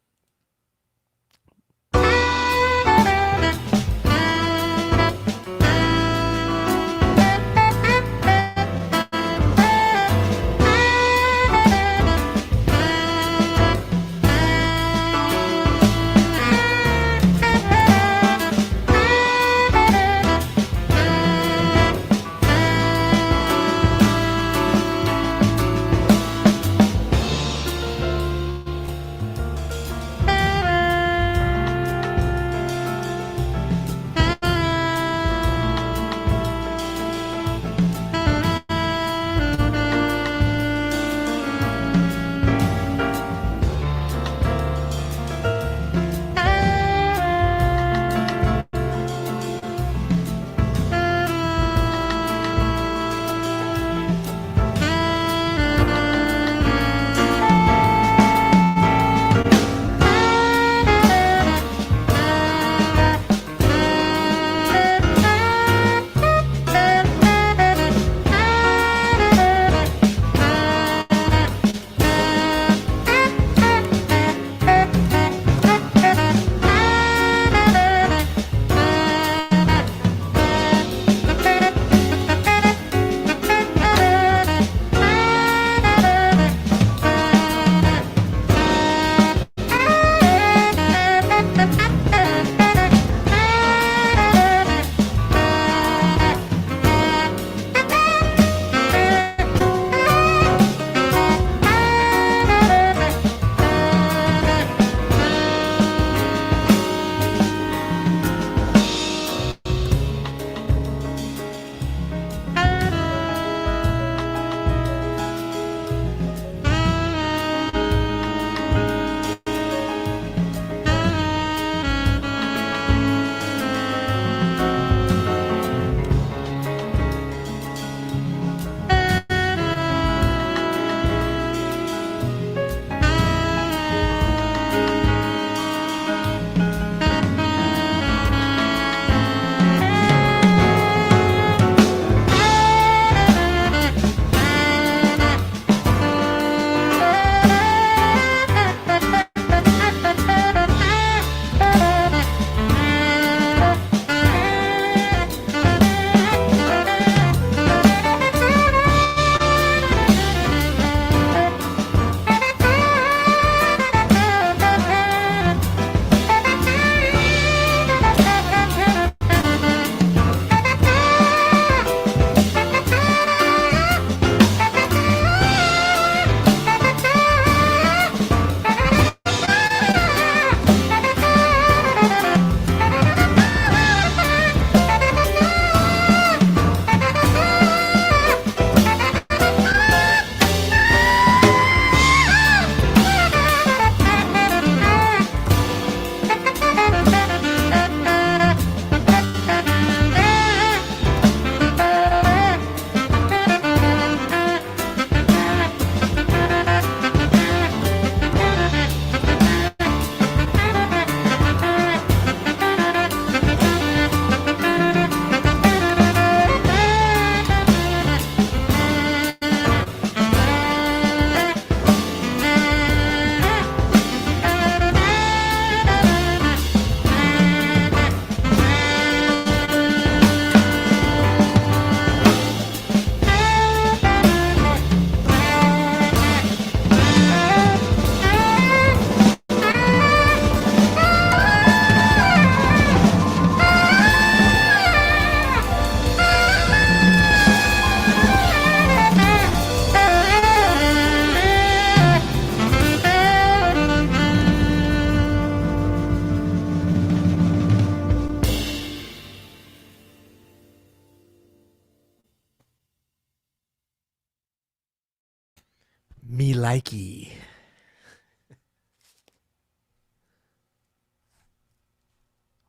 Me likey.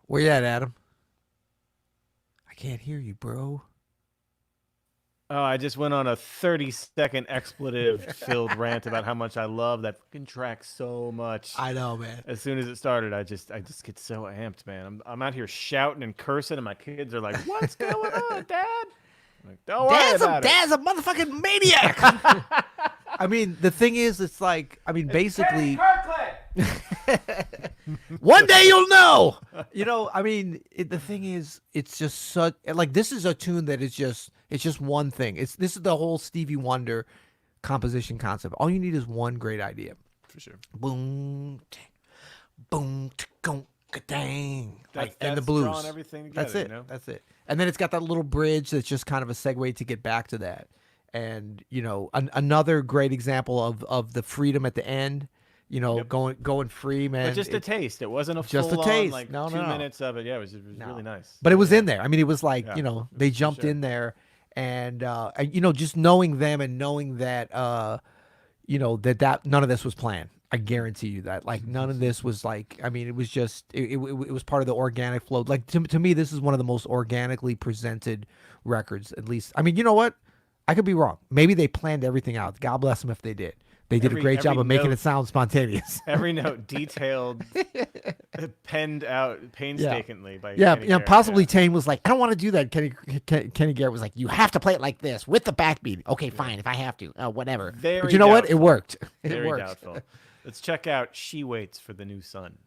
Where you at, Adam? I can't hear you, bro. Oh, I just went on a 30-second expletive-filled rant about how much I love that fucking track so much. I know, man. As soon as it started, I just get so amped, man. I'm out here shouting and cursing, and my kids are like, "What's going on, Dad?" I'm like, don't worry about it. Dad's a motherfucking maniac. I mean, the thing is, it's like, I mean, basically, one day you'll know. You know, I mean, the thing is, it's just such like this is a tune that is just it's just one thing. This is the whole Stevie Wonder composition concept. All you need is one great idea. For sure. Boom, boom, dang. That's and the blues. drawing everything together, That's it. You know? That's it. And then it's got that little bridge that's just kind of a segue to get back to that. And you know, another great example of the freedom at the end. You know, Yep. going free, man. But just a taste. It wasn't a just a full taste. like No, 2 no. minutes of it. Yeah, it was really nice. But it was in there. I mean, it was like, Yeah, you know, they jumped sure. in there and you know, just knowing them and knowing that you know, that none of this was planned. I guarantee you that. Like none of this was like, I mean, it was just it was part of the organic flow. Like to me, this is one of the most organically presented records, at least. I mean, you know what? I could be wrong. Maybe they planned everything out. God bless them if they did. They did a great job of making it sound spontaneous. Every note detailed, penned out painstakingly by Yeah, Kenny you know, Garrett, possibly Tain was like, I don't want to do that. Kenny Garrett was like, you have to play it like this with the backbeat. Okay, fine, if I have to, whatever. Very but you know what? It doubtful. worked. It Very worked. doubtful. Let's check out She Waits for the New Sun.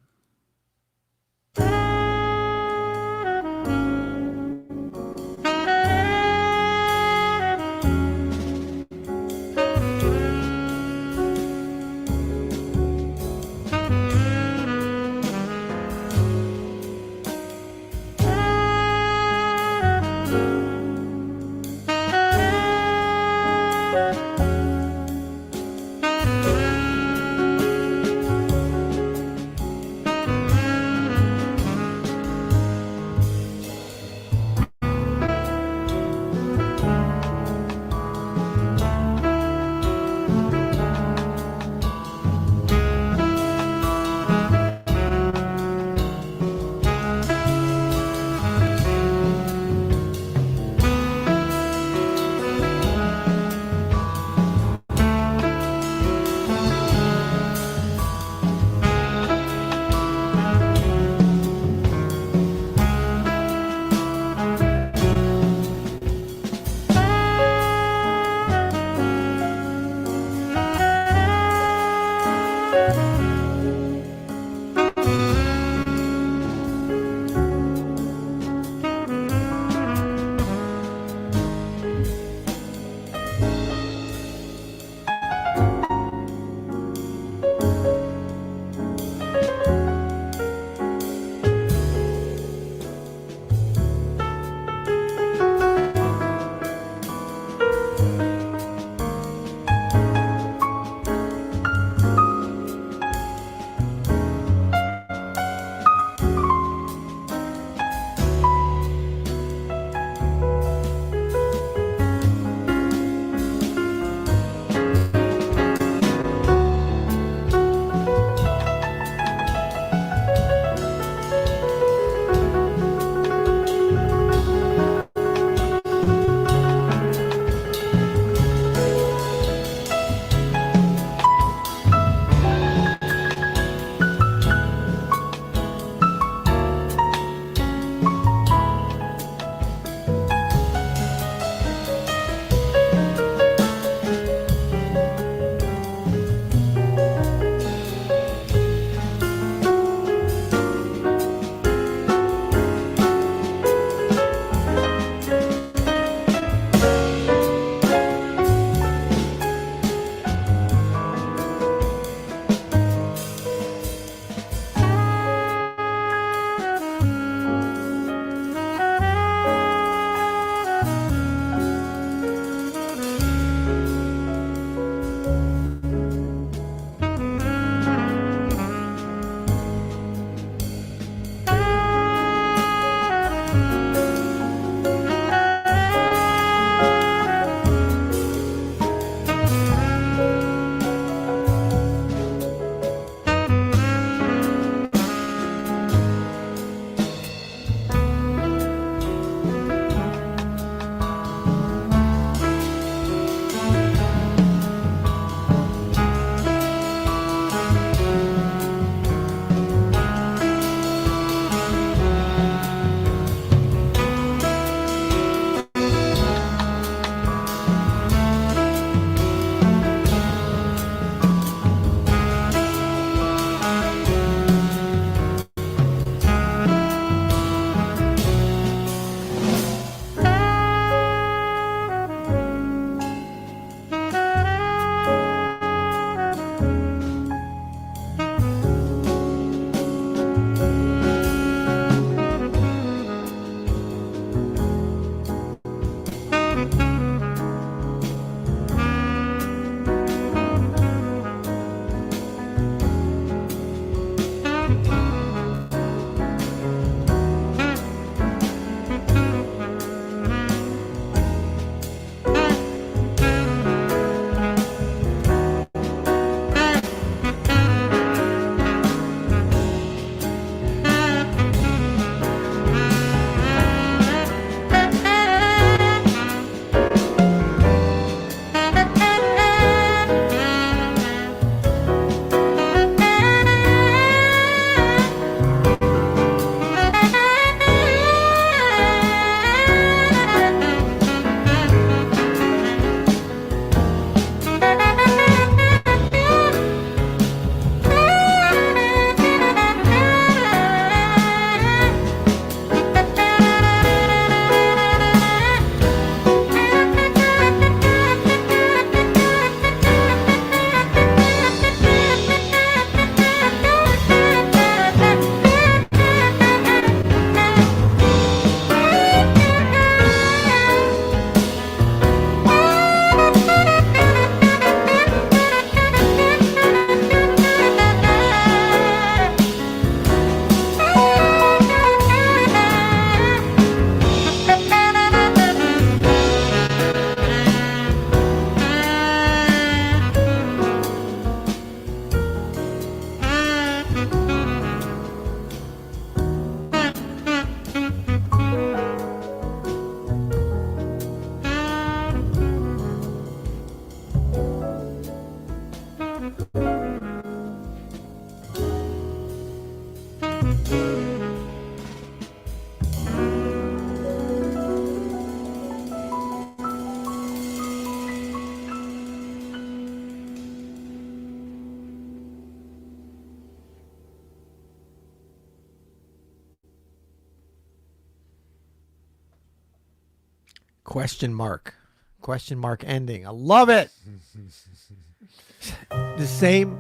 Question mark. Question mark ending. I love it. The same.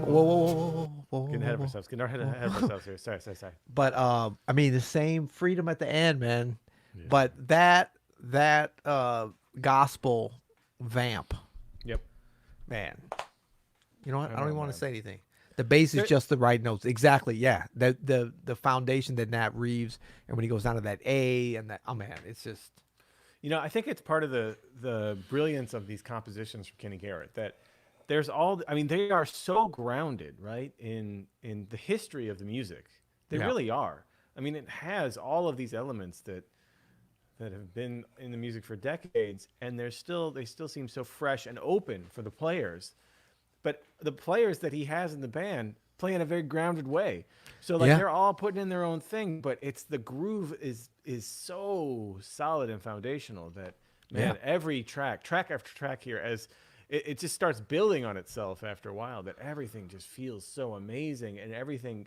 Whoa. Getting ahead of ourselves. Getting ahead of ourselves here. Sorry. But I mean, the same freedom at the end, man. Yeah. But that gospel vamp, Yep. man. You know what? I don't know, even want man. to say anything. The bass is There- just the right notes. Exactly. Yeah. The foundation that Nat Reeves, and when he goes down to that A and that, oh man, it's just. I think it's part of the brilliance of these compositions from Kenny Garrett that there's they are so grounded, right, in the history of the music. They Yeah. really are. I mean, it has all of these elements that have been in the music for decades, and they still seem so fresh and open for the players. But the players that he has in the band play in a very grounded way. So like Yeah. they're all putting in their own thing, but it's the groove is so solid and foundational that man, every track after track here, as it just starts building on itself after a while, that everything just feels so amazing and everything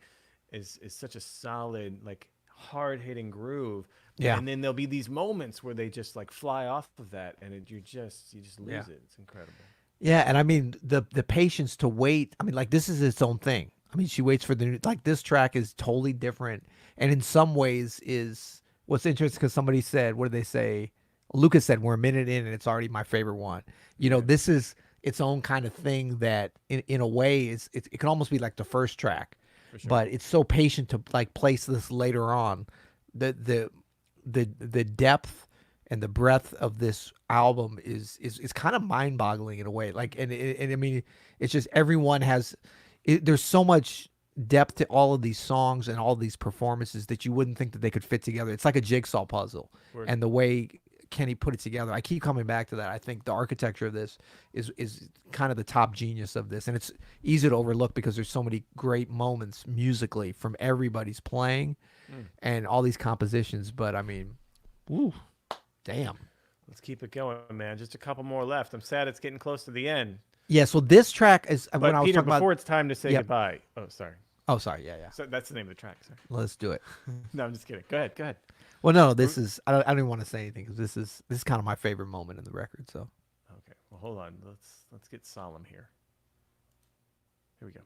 is such a solid, like hard hitting groove. Yeah. And then there'll be these moments where they just like fly off of that and you just lose Yeah. it. It's incredible. Yeah, and I mean the patience to wait. I mean, like this is its own thing. I mean, she waits for the new. Like this track is totally different, and in some ways is what's interesting because somebody said, what did they say? Lucas said we're a minute in and it's already my favorite one. You know, this is its own kind of thing that in a way it can almost be like the first track, sure. but it's so patient to like place this later on. The depth and the breadth of this album is kind of mind-boggling in a way. Like, and I mean, it's just everyone has. There's so much depth to all of these songs and all of these performances that you wouldn't think that they could fit together. It's like a jigsaw puzzle, Word. and the way Kenny put it together, I keep coming back to that. I think the architecture of this is kind of the top genius of this, and it's easy to overlook because there's so many great moments musically from everybody's playing and all these compositions. But I mean, woo. Damn. Let's keep it going, man. Just a couple more left. I'm sad it's getting close to the end. Yeah, so this track is when But I was Peter, talking before about. it's time to say Yep. goodbye. Oh, sorry. Oh, sorry. Yeah. So that's the name of the track. Sorry. Let's do it. No, I'm just kidding. Go ahead. Well, no, this is. I don't even want to say anything because this is kind of my favorite moment in the record. So. Okay. Well, hold on. Let's get solemn here. Here we go.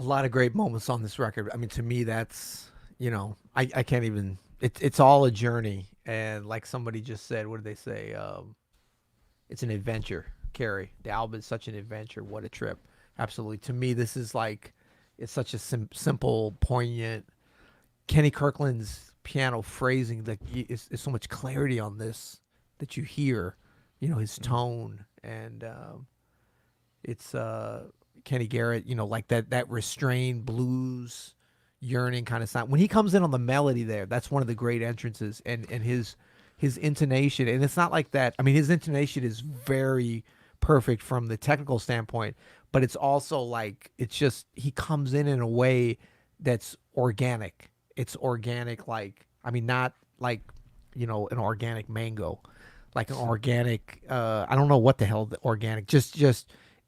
lot of great moments on this record. I mean, to me, that's, I can't even, it's all a journey. And like somebody just said, what did they say? It's an adventure, Carrie. The album is such an adventure. What a trip. Absolutely. To me, this is like, it's such a simple, poignant. Kenny Kirkland's piano phrasing, like, is so much clarity on this that you hear, his tone. And it's Kenny Garrett, like that restrained blues yearning kind of sound. When he comes in on the melody there, that's one of the great entrances, and his intonation. And it's not like that. I mean, his intonation is very perfect from the technical standpoint, but it's also like, it's just, he comes in a way that's organic. It's organic, like, I mean, not like, an organic mango, like an organic, I don't know what the hell the organic, just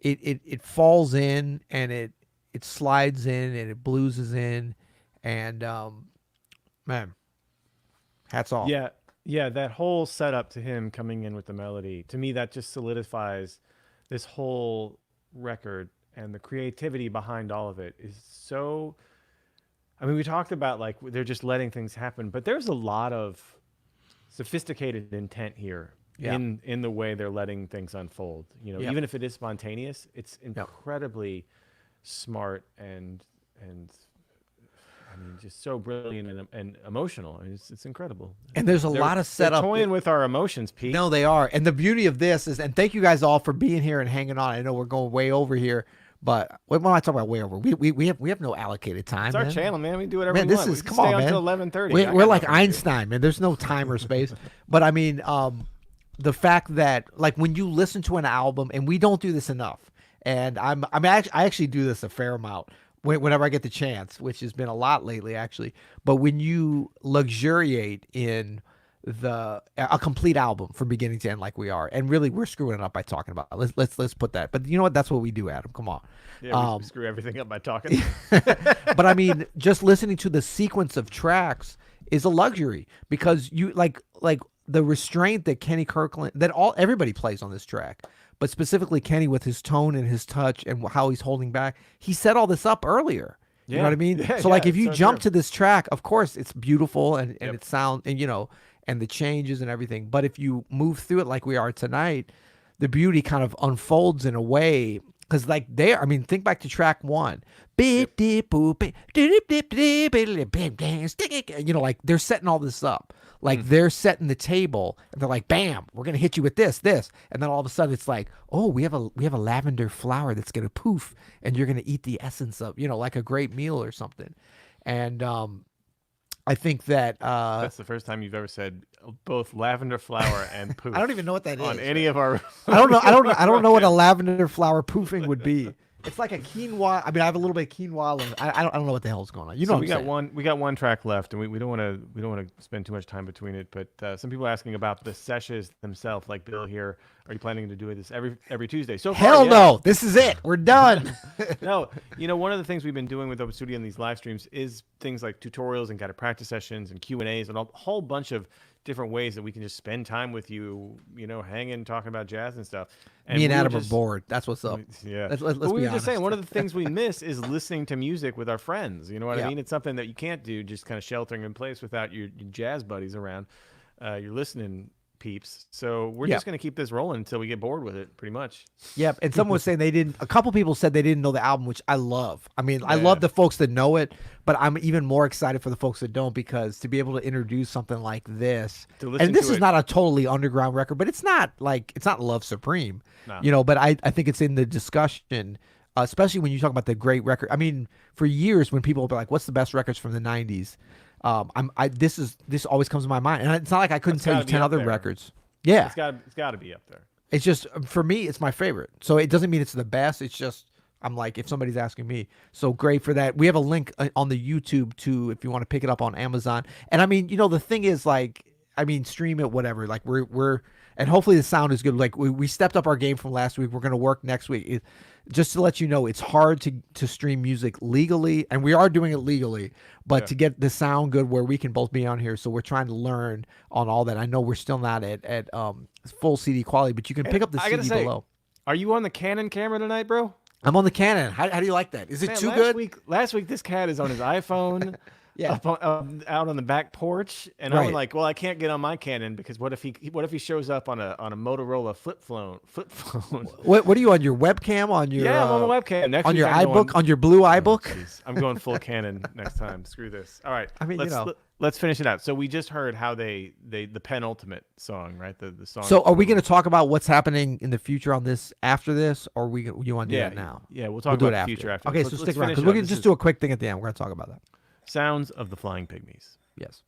it falls in, and it slides in, and it blueses in, and man, hats off. Yeah, that whole setup to him coming in with the melody, to me, that just solidifies this whole record, and the creativity behind all of it is so. I mean, we talked about like they're just letting things happen, but there's a lot of sophisticated intent here in the way they're letting things unfold. Even if it is spontaneous, it's incredibly smart and I mean, just so brilliant and emotional. I mean, it's incredible. And there's a lot of setup. They're toying with our emotions, Pete. No, they are. And the beauty of this is, and thank you guys all for being here and hanging on. I know we're going way over here, but when I talk about way over, we have no allocated time. It's our channel, man. We do whatever man, we this want. is We come stay on, man. Until 11:30. We're like Einstein, man. There's no time or space. But I mean, the fact that like when you listen to an album, and we don't do this enough, and I actually do this a fair amount whenever I get the chance, which has been a lot lately, actually. But when you luxuriate in a complete album from beginning to end, like we are, and really we're screwing it up by talking about it. Let's put that. But you know what? That's what we do, Adam. Come on. Yeah, we screw everything up by talking. But I mean, just listening to the sequence of tracks is a luxury, because you like the restraint that Kenny Kirkland, that everybody plays on this track, but specifically Kenny with his tone and his touch and how he's holding back. He set all this up earlier. You know what I mean? Yeah, so like if you so jump true. to this track, of course it's beautiful and it sounds, and and the changes and everything. But if you move through it like we are tonight, the beauty kind of unfolds in a way. Because like think back to track 1. Like they're setting all this up. Like they're setting the table, and they're like, bam, we're gonna hit you with this. And then all of a sudden it's like, oh, we have a lavender flower that's gonna poof, and you're gonna eat the essence of, like a great meal or something. And I think that that's the first time you've ever said both lavender flower and poof. I don't even know what that is. On any of our I don't know what a lavender flower poofing would be. It's like a quinoa. I mean, I have a little bit of quinoa. I don't know what the hell's going on. So we got one track left, and we don't want to spend too much time between it. But some people are asking about the sessions themselves, like Bill here. Are you planning to do this every Tuesday? So far, hell yeah. no. This is it. We're done. No, one of the things we've been doing with Open Studio and these live streams is things like tutorials and guided practice sessions and Q&As and a whole bunch of different ways that we can just spend time with you, hanging, talking about jazz and stuff. And me and Adam are bored. That's what's up. Yeah. Let's we be were honest. just saying, one of the things we miss is listening to music with our friends. You know what Yeah. I mean? It's something that you can't do just kind of sheltering in place without your jazz buddies around. Your listening peeps. So we're just going to keep this rolling until we get bored with it, pretty much. Yep. And someone was saying a couple people said they didn't know the album, which I love. I mean, I love the folks that know it, but I'm even more excited for the folks that don't, because to be able to introduce something like this, and this is not a totally underground record, but it's not Love Supreme, No. But I think it's in the discussion, especially when you talk about the great record. I mean, for years when people will be like, what's the best records from the 90s? This always comes to my mind, and it's not like I couldn't tell you 10 other records. Yeah, it's got to be up there. It's just, for me, it's my favorite. So it doesn't mean it's the best. It's just, I'm like, if somebody's asking me, so great for that. We have a link on the YouTube too, if you want to pick it up on Amazon. And I mean, the thing is, like, I mean, stream it, whatever. Like we're and hopefully the sound is good. Like we stepped up our game from last week. We're going to work next week. Just to let you know, it's hard to stream music legally, and we are doing it legally, but to get the sound good where we can both be on here. So we're trying to learn on all that. I know we're still not at full CD quality, but you can pick up the CD below. Are you on the Canon camera tonight, bro? I'm on the Canon. How do you like that? Is it Man, too good? Last week, this cat is on his iPhone, Yeah. out on the back porch, and I'm Right. like, well, I can't get on my Canon because what if he shows up on a Motorola flip phone? What are you on your webcam? On your Yeah, I'm on the webcam. Next on week your I'm iBook? going- On your blue Oh, iBook? jeez. I'm going full Canon next time. Screw this. All right. I mean, let's finish it out. So we just heard how the penultimate song, right? The song. So are we going to talk about what's happening in the future on this after this, or you want to do Yeah, that now? yeah, we'll talk do about it the future after. Okay, this. so Let's stick around finish because it we're up. going to This just is do a quick thing at the end. We're going to talk about that. Sounds of the Flying Pygmies. Yes.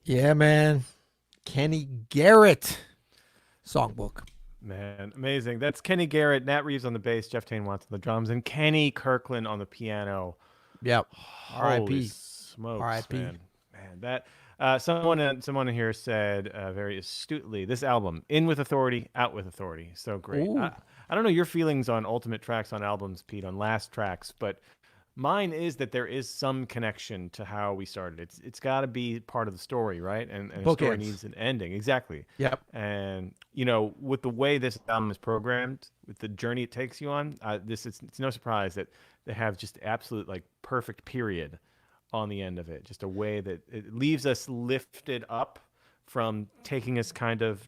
Yeah, man. Kenny Garrett songbook. Man, amazing. That's Kenny Garrett, Nat Reeves on the bass, Jeff Tain Watts on the drums, and Kenny Kirkland on the piano. Yep. Holy R.I.P. smokes, R.I.P. man, that someone in here said very astutely, this album, in with authority, out with authority. So great. Ooh. I don't know your feelings on ultimate tracks on albums, Pete, on last tracks, but mine is that there is some connection to how we started. It's got to be part of the story, right? And a story Bookends. needs an ending, exactly. Yep. And with the way this album is programmed, with the journey it takes you on, it's no surprise that they have just absolute like perfect period on the end of it. Just a way that it leaves us lifted up from taking us kind of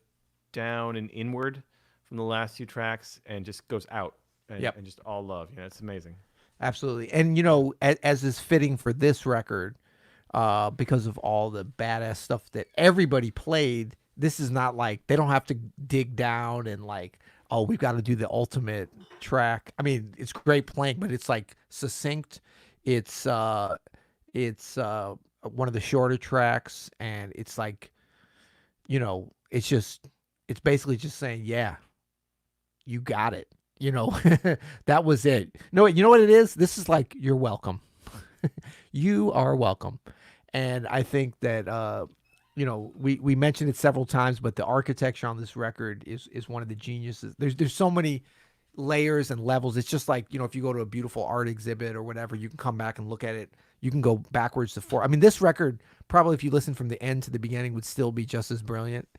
down and inward from the last few tracks, and just goes out and, Yep. and just all love. It's amazing. Absolutely. And, as is fitting for this record, because of all the badass stuff that everybody played, this is not like they don't have to dig down and like, oh, we've got to do the ultimate track. I mean, it's great playing, but it's like succinct. It's one of the shorter tracks, and it's like, it's basically just saying, yeah, you got it. That was it. No, you know what it is? This is like, you're welcome. You are welcome. And I think that, we mentioned it several times, but the architecture on this record is one of the geniuses. There's so many layers and levels. It's just like, if you go to a beautiful art exhibit or whatever, you can come back and look at it. You can go backwards to four. I mean, this record, probably if you listen from the end to the beginning, would still be just as brilliant,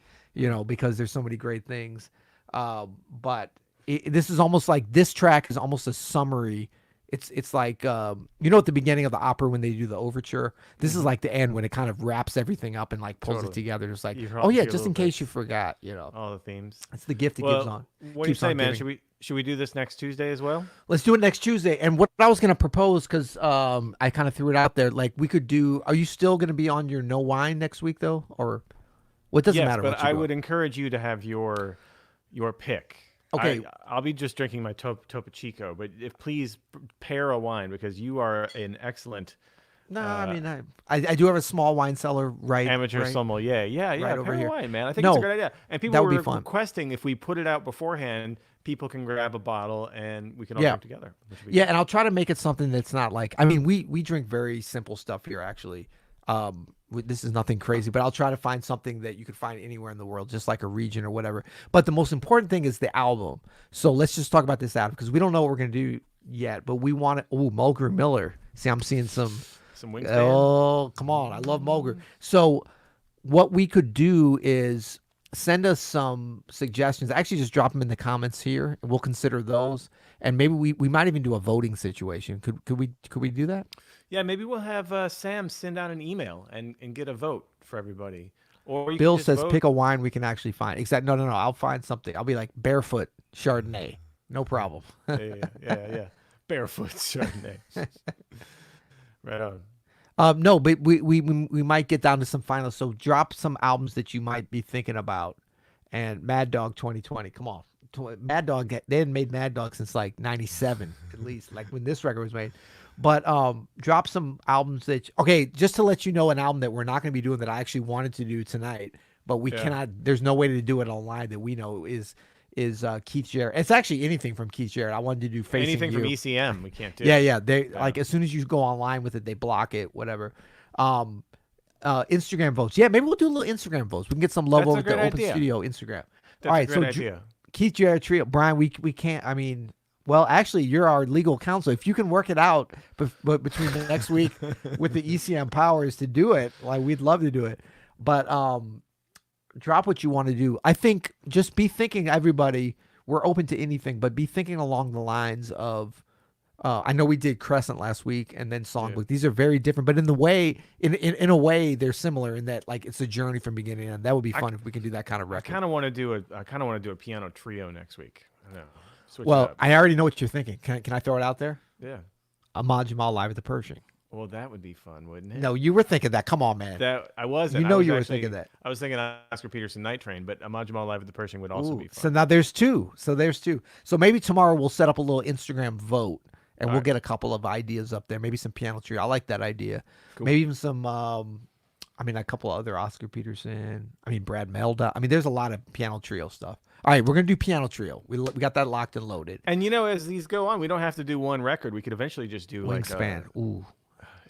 because there's so many great things. But this is almost like, this track is almost a summary. It's like, at the beginning of the opera when they do the overture, this is like the end when it kind of wraps everything up and like pulls it together. It's like, oh yeah, just in case you forgot, all the themes. It's the gift that gives on. What do you say, man? Should we do this next Tuesday as well? Let's do it next Tuesday. And what I was going to propose, because I kind of threw it out there, like we could do, are you still going to be on your no wine next week though? Or what doesn't matter? But I would encourage you to have your pick. Okay. I'll be just drinking my Topo Chico, but please pair a wine, because you are an excellent. No, I mean, I do have a small wine cellar, right? Amateur right, sommelier. Yeah. right over pair a here. wine, man. I think it's a great idea. And people that would were be fun. requesting if we put it out beforehand, people can grab a bottle and we can all drink together. Yeah, and I'll try to make it something that's not like, I mean, we drink very simple stuff here, actually. This is nothing crazy, but I'll try to find something that you could find anywhere in the world, just like a region or whatever. But the most important thing is the album. So let's just talk about this album, because we don't know what we're going to do yet, but we want it. Oh, Mulgrew Miller. See, I'm seeing some Wingspan. Oh, come on. I love Mulgrew. So what we could do is send us some suggestions. Actually, just drop them in the comments here, and we'll consider those. And maybe we might even do a voting situation. Could we do that? Yeah, maybe we'll have Sam send out an email and get a vote for everybody. Or you Bill can just says vote. pick a wine we can actually find. Except no. I'll find something. I'll be like Barefoot Chardonnay. No problem. Yeah. Barefoot Chardonnay. Right on. No, but we might get down to some finalists. So drop some albums that you might be thinking about. And Mad Dog 2020. Come on. Mad Dog, they hadn't made Mad Dog since like 97, at least, like when this record was made. But drop some albums that, okay, just to let you know, an album that we're not going to be doing that I actually wanted to do tonight, but we cannot, there's no way to do it online that we know is Keith Jarrett. It's actually anything from Keith Jarrett. I wanted to do Facing Anything You. from ECM we can't do. Yeah. They like, as soon as you go online with it, they block it, whatever. Instagram votes. Yeah, maybe we'll do a little Instagram votes. We can get some love That's over a at the great Open idea. Studio Instagram. That's All right, a great idea. Keith Jarrett Trio. Brian, we can't, I mean, well, actually, you're our legal counsel. If you can work it out but between the next week with the ECM powers to do it, like, we'd love to do it. But drop what you want to do. I think just be thinking, everybody, we're open to anything, but be thinking along the lines of, I know we did Crescent last week and then Songbook. Yeah. These are very different, but in a way, they're similar in that, like, it's a journey from beginning to end. That would be fun if we can do that kind of I record. kind of want to do a piano trio next week. I know. Switch it Well, up. I already know what you're thinking. Can I throw it out there? Yeah. Ahmad Jamal live at the Pershing. Well, that would be fun, wouldn't it? No, you were thinking that. Come on, man. That I wasn't. You I know was you were actually- thinking that. I was thinking Oscar Peterson Night Train, but Ahmad Jamal live at the Pershing would also Ooh, be fun. so now there's two. So maybe tomorrow we'll set up a little Instagram vote, and we'll right. get a couple of ideas up there. Maybe some piano trio. I like that idea. Cool. Maybe even some I mean, a couple of other Oscar Peterson. I mean, Brad Melda. I mean, there's a lot of piano trio stuff. All right, we're gonna do piano trio. We got that locked and loaded. And as these go on, we don't have to do one record. We could eventually just do Wingspan. Ooh,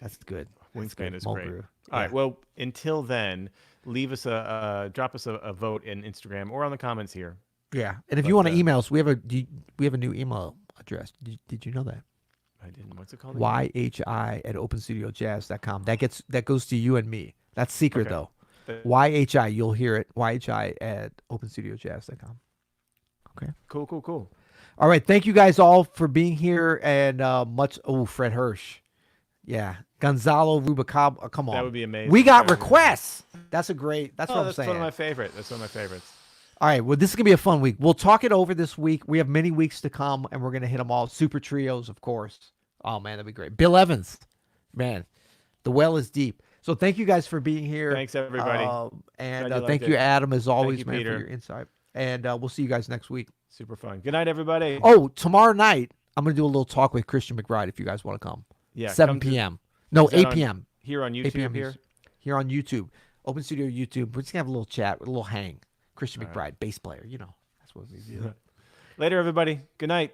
that's good. Wingspan is great. Mulgrew. All right. Well, until then, leave us drop us a vote in Instagram or on the comments here. Yeah, and if you want to email us, we have a new email address. Did you know that? I didn't. What's it called? YHI@openstudiojazz.com. That goes to you and me. That's secret though. YHI, you'll hear it. YHI@openstudiojazz.com. Okay. Cool. All right. Thank you guys all for being here and Fred Hirsch. Yeah. Gonzalo Rubalcaba. Come on. That would be amazing. We got requests. That's what I'm saying. That's one of my favorites. That's one of my favorites. All right. Well, this is going to be a fun week. We'll talk it over this week. We have many weeks to come, and we're going to hit them all. Super trios, of course. Oh, man, that'd be great. Bill Evans. Man, the well is deep. So thank you guys for being here. Thanks, everybody. And thank you, Adam, as always, man, Peter. for your insight. And we'll see you guys next week. Super fun. Good night, everybody. Oh, tomorrow night, I'm going to do a little talk with Christian McBride if you guys want to come. Yeah. 7 p.m. No, 8 p.m. Here on YouTube Here on YouTube. Open Studio YouTube. We're just going to have a little chat, a little hang. Christian McBride, bass player. That's what we do. Later, everybody. Good night.